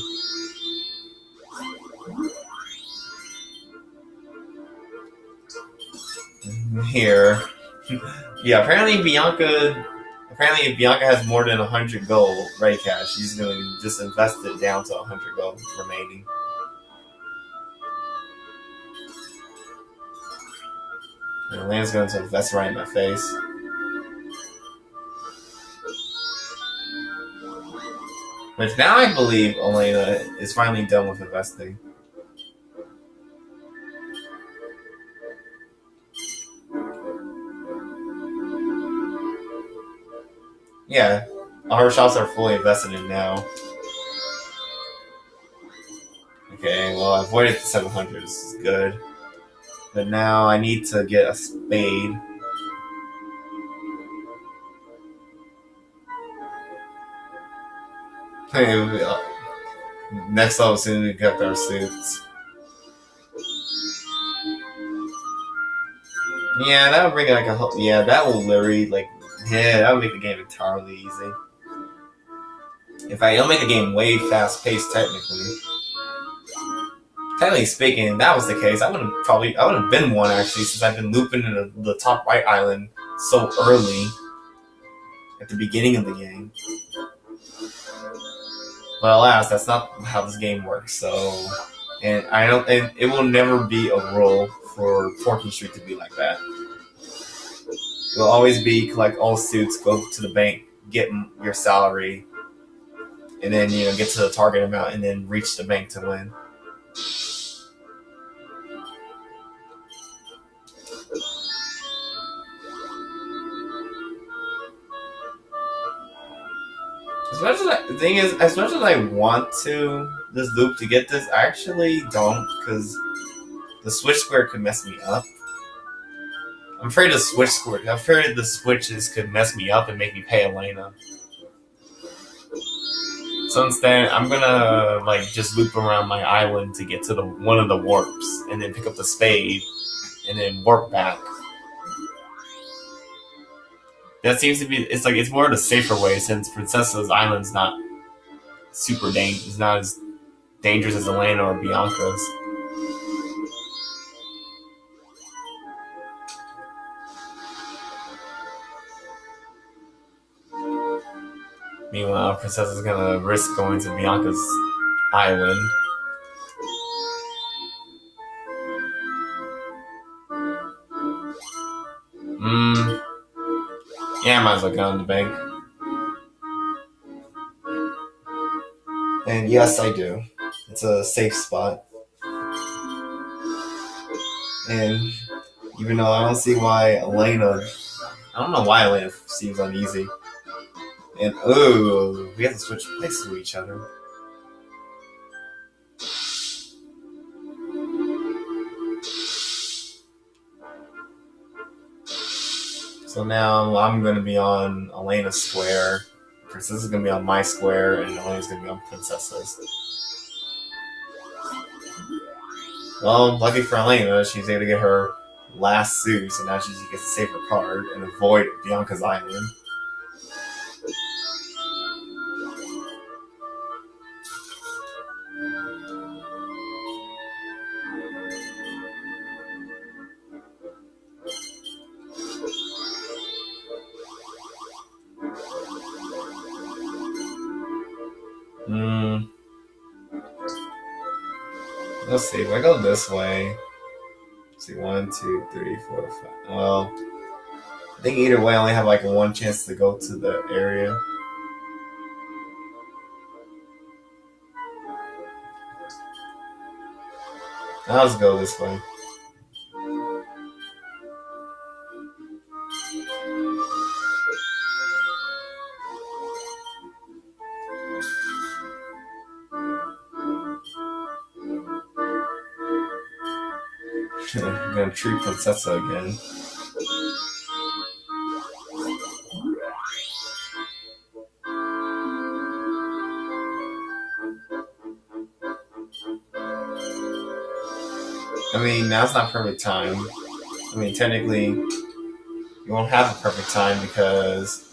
Here. Yeah, apparently if Bianca has more than 100 gold ready cash, she's going to just invest it down to 100 gold remaining. And Alena's going to invest right in my face. Which now I believe Alena is finally done with investing. Yeah, all her shops are fully invested in now. Okay, well I avoided the 700, this is good. But now I need to get a spade. Next level soon we get our suits. Yeah, that would bring like a yeah, that will literally that would make the game entirely easy. It'll make the game way fast paced technically. Technically speaking, that was the case. I would have been one actually, since I've been looping in the top right island so early at the beginning of the game. But alas, that's not how this game works. So, and I don't, and it will never be a rule for 14th Street to be like that. It will always be collect all suits, go to the bank, get your salary, and then get to the target amount, and then reach the bank to win. The thing is, as much as I want to this loop to get this, I actually don't, because the switch square could mess me up. I'm afraid the switches could mess me up and make me pay Alena. So instead, I'm gonna just loop around my island to get to one of the warps, and then pick up the spade, and then warp back. That seems to be it's more the safer way, since Princessa's island's not super dangerous. It's not as dangerous as Alena or Bianca's. Meanwhile, Princessa's gonna risk going to Bianca's island. Yeah, I might as well go in the bank. And yes, I do. It's a safe spot. And even though I don't see why Alena... I don't know why Alena seems uneasy. And, ooh, we have to switch places with each other. So now I'm going to be on Alena's square, Princessa's going to be on my square, and Alena's going to be on Princessa's. Well, lucky for Alena, she's able to get her last suit, so now she gets to save her card and avoid Bianca's island. Let's see, if I go this way, let's see, 1, 2, 3, 4, 5. Well, I think either way I only have one chance to go to the area. I'll just go this way. I'm gonna treat Princessa again. I mean, now's not perfect time. I mean, technically, you won't have a perfect time because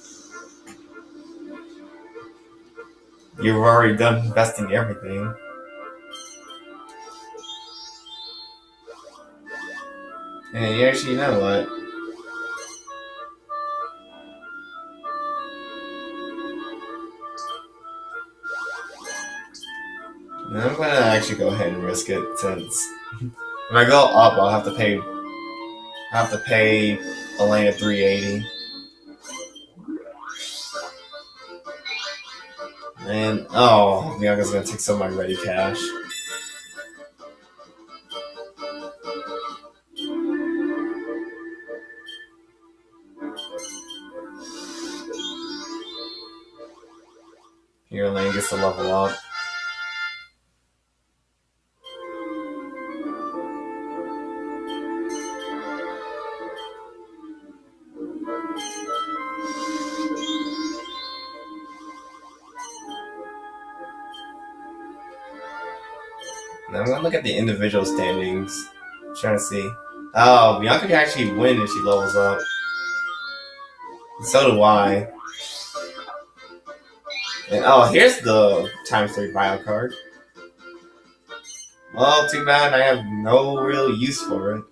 you've already done investing everything. And actually, you know what? I'm gonna actually go ahead and risk it, since if I go up, I'll have to pay Alena $380. And oh, Bianca's gonna take some of my ready cash. Here, Alena gets to level up. Now I'm gonna look at the individual standings. I'm trying to see. Oh, Bianca can actually win if she levels up. And so do I. And oh, here's the ×3 bio card. Well, too bad I have no real use for it.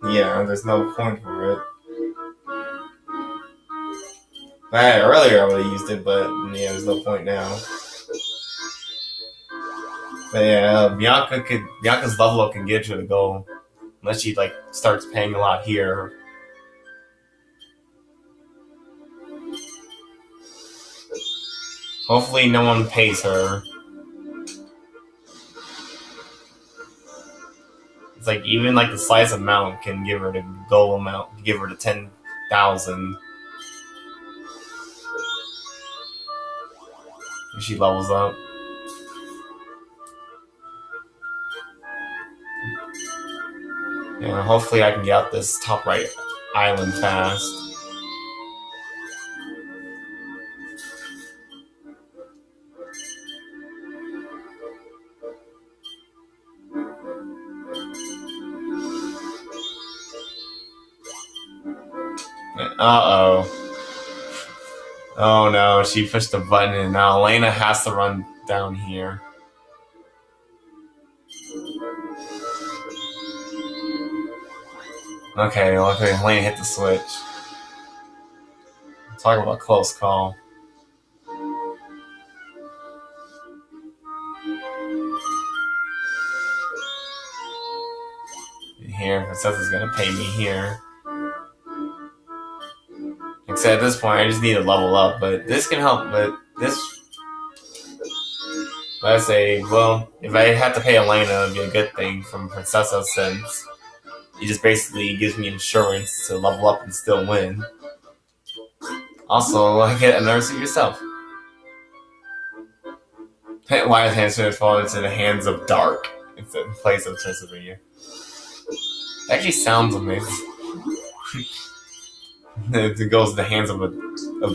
Yeah, there's no point for it. Earlier I would have used it, but yeah, there's no point now. But yeah, Bianca's level up can get her to go. Unless she like starts paying a lot here. Hopefully no one pays her. It's like even like the slice amount can give her the goal amount, give her the 10,000. If she levels up. Yeah, hopefully I can get out this top right island fast. Uh-oh. Oh no, she pushed the button and now Alena has to run down here. Okay, Alena hit the switch. Talk about close call. Here, Princessa's gonna pay me here. Except at this point, I just need to level up, but this can help, but this... Let's say, well, if I had to pay Alena, it'd be a good thing from Princessa since it just basically gives me insurance to level up and still win. Also, I get another suit yourself. Why is Handsome fall into the hands of Dark instead in place of Transylvania? It actually sounds amazing. It goes to the hands of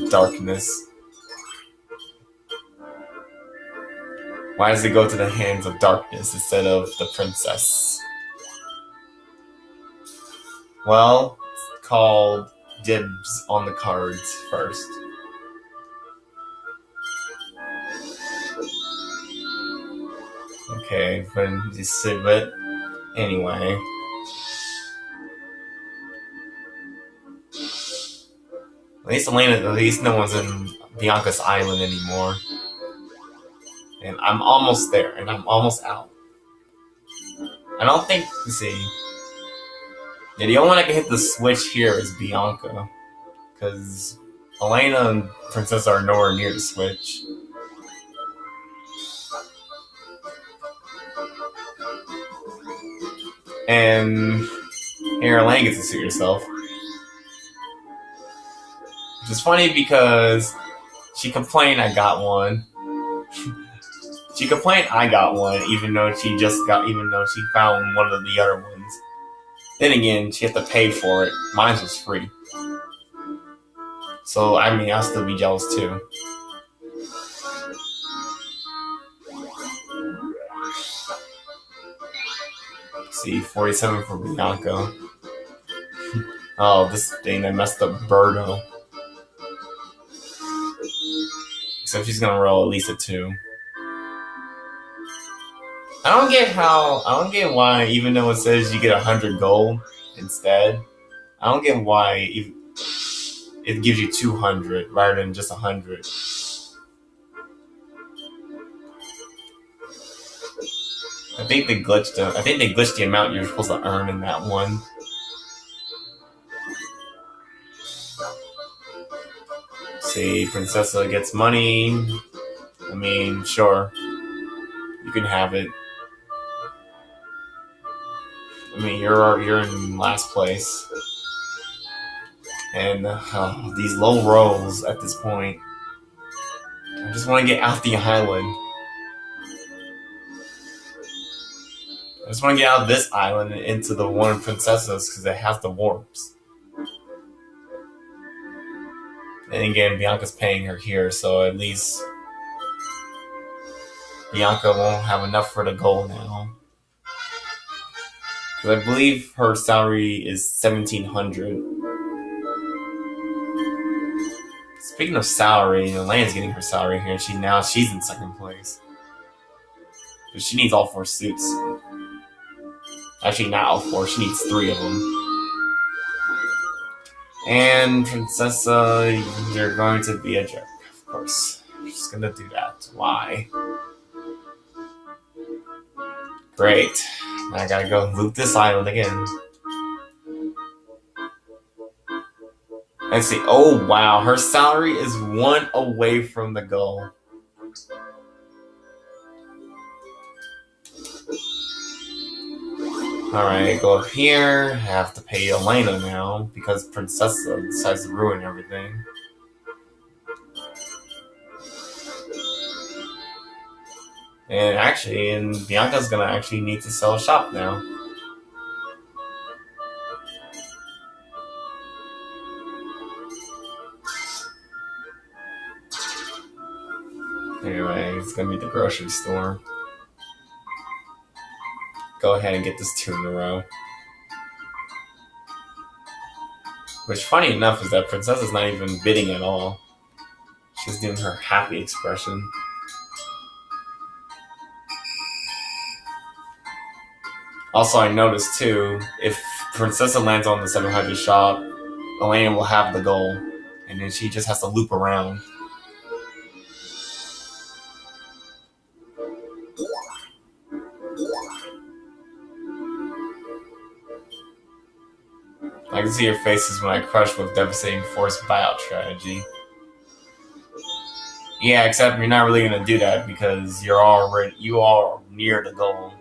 darkness. Why does it go to the hands of darkness instead of the princess? Well, it's called dibs on the cards first. Okay, but anyway. At least no one's in Bianca's island anymore. And I'm almost there, and I'm almost out. I don't think, let's see. Yeah, the only one I can hit the switch here is Bianca. Because Alena and Princessa are nowhere near the switch. And here, Alena gets to suit herself. Which is funny because she complained I got one. She complained I got one, even though she found one of the other ones. Then again, she had to pay for it. Mine was free. So, I mean, I'll still be jealous too. See, 47 for Bianca. Oh, this thing, I messed up Birdo. Except she's gonna roll at least a 2. I don't get why, even though it says you get 100 gold instead, I don't get why it gives you 200 rather than just 100. I think they glitched the amount you're supposed to earn in that one. See, Princessa gets money. I mean, sure. You can have it. I mean, you're in last place. And these low rolls at this point. I just want to get out the island. I just want to get out of this island and into the one of Princessa's because it has the warps. And again, Bianca's paying her here, so at least Bianca won't have enough for the gold now. Because I believe her salary is 1,700. Speaking of salary, Alena's getting her salary here. She's in second place. But she needs all 4 suits. Actually, not all 4. She needs 3 of them. And Princessa, you're going to be a jerk, of course. She's gonna do that. Why? Great. Now I gotta go loot this island again. Let's see. Oh, wow. Her salary is 1 away from the goal. Alright, go up here. I have to pay Alena now because Princessa decides to ruin everything. And actually, Bianca's gonna actually need to sell a shop now. Anyway, it's gonna be the grocery store. Go ahead and get this 2 in a row. Which, funny enough, is that Princessa's not even bidding at all. She's doing her happy expression. Also, I noticed too, if Princessa lands on the 700 shop, Alena will have the goal, and then she just has to loop around. I can see your faces when I crush with devastating force buyout strategy. Yeah, except you're not really gonna do that because you are near the goal.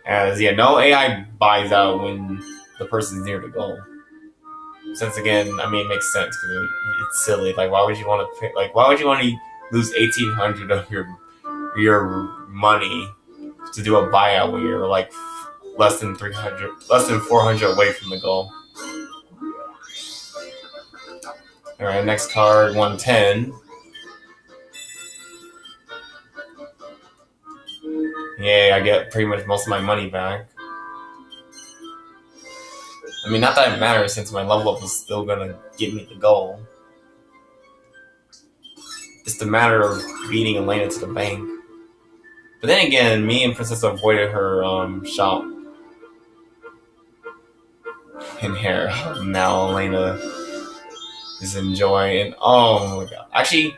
As yeah, no AI buys out when the person's near the goal. Since again, I mean, it makes sense because it's silly. Like, why would you want to pay, why would you want to lose 1,800 of your money to do a buyout when you're like less than 400 away from the goal? All right, next card, 110. Yay, I get pretty much most of my money back. I mean, not that it matters since my level up is still gonna give me the goal. It's the matter of beating Alena to the bank. But then again, me and Princessa avoided her shop. And here, now Alena is enjoying. Oh my god. Actually,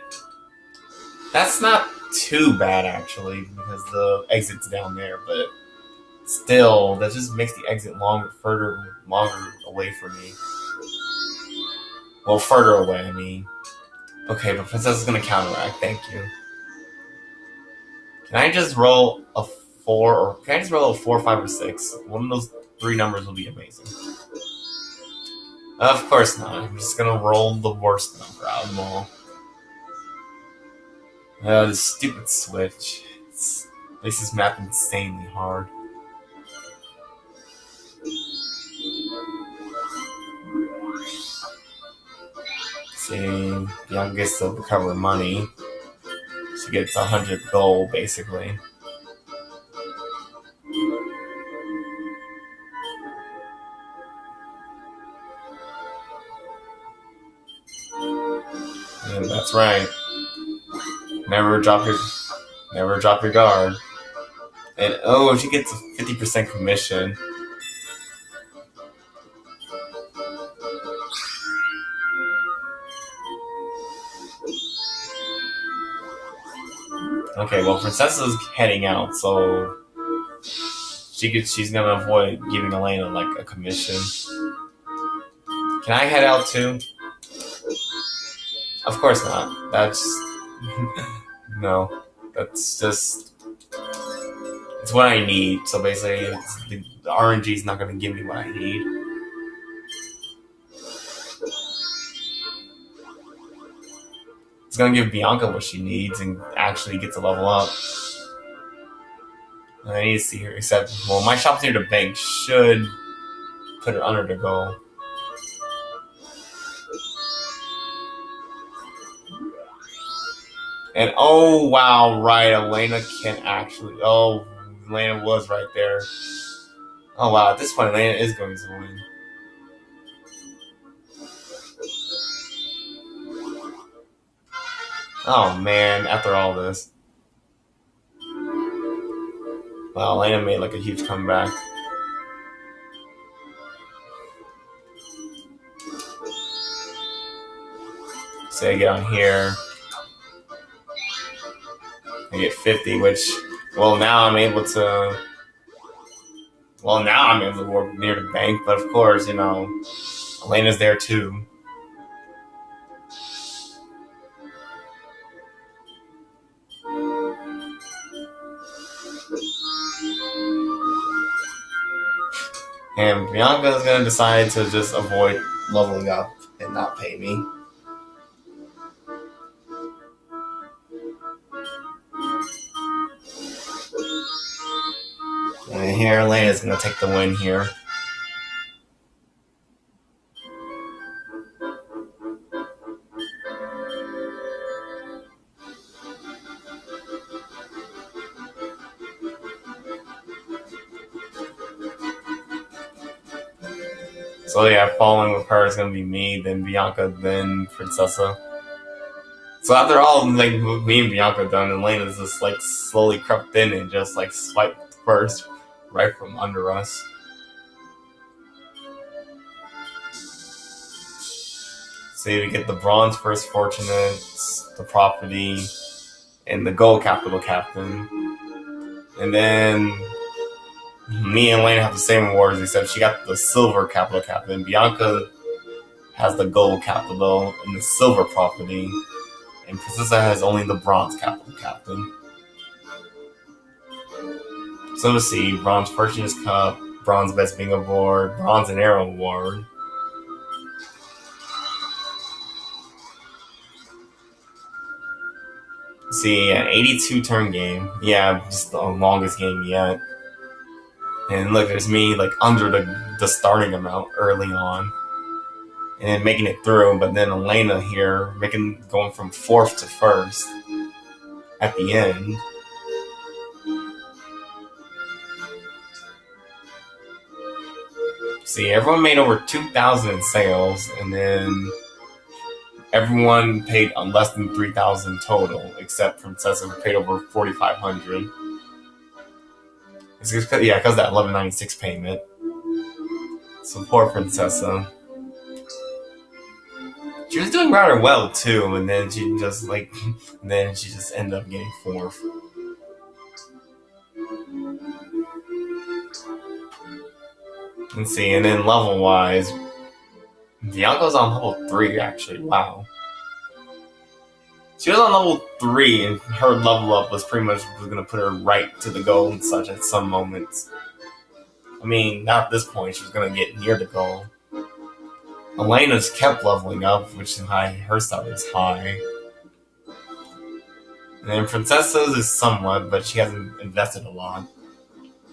that's not too bad actually, because the exit's down there, but still, that just makes the exit longer away from me. Well, further away, I mean. Okay, but Princessa's gonna counteract, thank you. Can I just roll a 4, or can I just roll a 4, 5, or 6? One of those 3 numbers will be amazing. Of course not, I'm just gonna roll the worst number out of them all. This stupid switch. Makes this map insanely hard. See, Bianca gets to recover money. She gets 100 gold, basically. And that's right. Never drop your guard. And oh, she gets a 50% commission. Okay, well, Princessa's heading out, so she's gonna avoid giving Alena like a commission. Can I head out too? Of course not. That's no. That's just it's what I need. So basically, the RNG is not gonna give me what I need. It's gonna give Bianca what she needs and actually get to level up. I need to see her, except, well, my shop's near the bank should put her under the goal. And oh wow, right, Alena can actually, oh, Alena was right there. Oh wow, at this point, Alena is going to win. Oh man, after all this. Well, Alena made like a huge comeback. So I get on here. I get 50, which, well, now I'm able to. Well, now I'm able to work near the bank, but of course, you know, Alena's there too. And Bianca's gonna decide to just avoid leveling up and not pay me. And here, Alena's gonna take the win here. So yeah, following with her is gonna be me, then Bianca, then Princessa. So after all, like me and Bianca done, Alena's just like slowly crept in and just like swiped first, right from under us. So we get the bronze first fortunate, the property, and the gold capital captain. And then me and Alena have the same awards, except she got the silver capital captain. Bianca has the gold capital and the silver property. And Princessa has only the bronze capital captain. So let's see, bronze fortune's cup, bronze best being award, bronze and arrow award. See, an 82 turn game. Yeah, just the longest game yet. And look, there's me like under the starting amount early on. And then making it through, but then Alena here going from 4th to 1st at the end. See, everyone made over 2,000 in sales, and then everyone paid on less than 3,000 total, except Princessa, who paid over 4,500. It's because, yeah, because that 1196 payment. So poor Princessa. She was doing rather well too, and then she just ended up getting 4th. Let's see, and then level wise, Bianca's on level 3 actually. Wow. She was on level 3, and her level up was pretty much gonna put her right to the goal and such at some moments. I mean, not at this point, she was gonna get near the goal. Alena's kept leveling up, which is high. Her stuff is high. And then Princessa's is somewhat, but she hasn't invested a lot.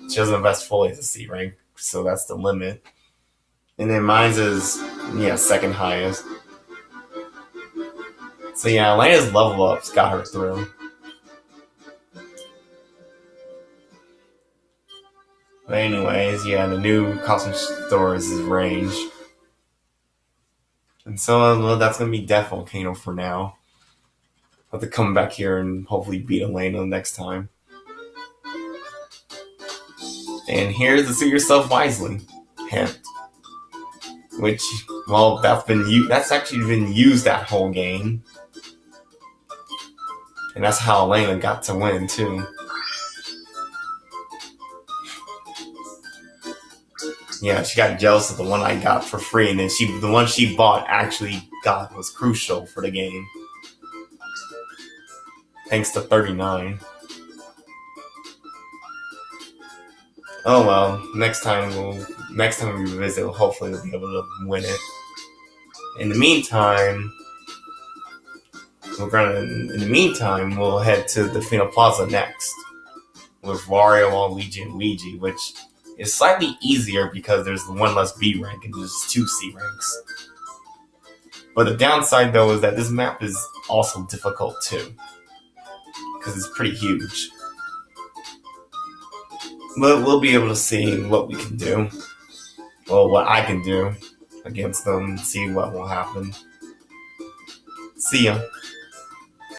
She doesn't invest fully as a C rank, so that's the limit. And then mine's is, yeah, second highest. So yeah, Alena's level ups got her through. But anyways, yeah, the new costume stores is range. And so, well, that's going to be Death Volcano for now. I'll have to come back here and hopefully beat Alena next time. And here's the See Yourself Wisely hint. Which, well, that's actually been used that whole game. And that's how Alena got to win, too. Yeah, she got jealous of the one I got for free, and then the one she bought actually was crucial for the game. Thanks to 39. Oh well, next time we revisit, hopefully we'll be able to win it. In the meantime, we'll head to Delfino Plaza next with Wario, Luigi, and Luigi, which is slightly easier because there's one less B rank and there's 2 C ranks. But the downside though is that this map is also difficult too, because it's pretty huge. But we'll be able to see what we can do. Well, what I can do against them and see what will happen. See ya.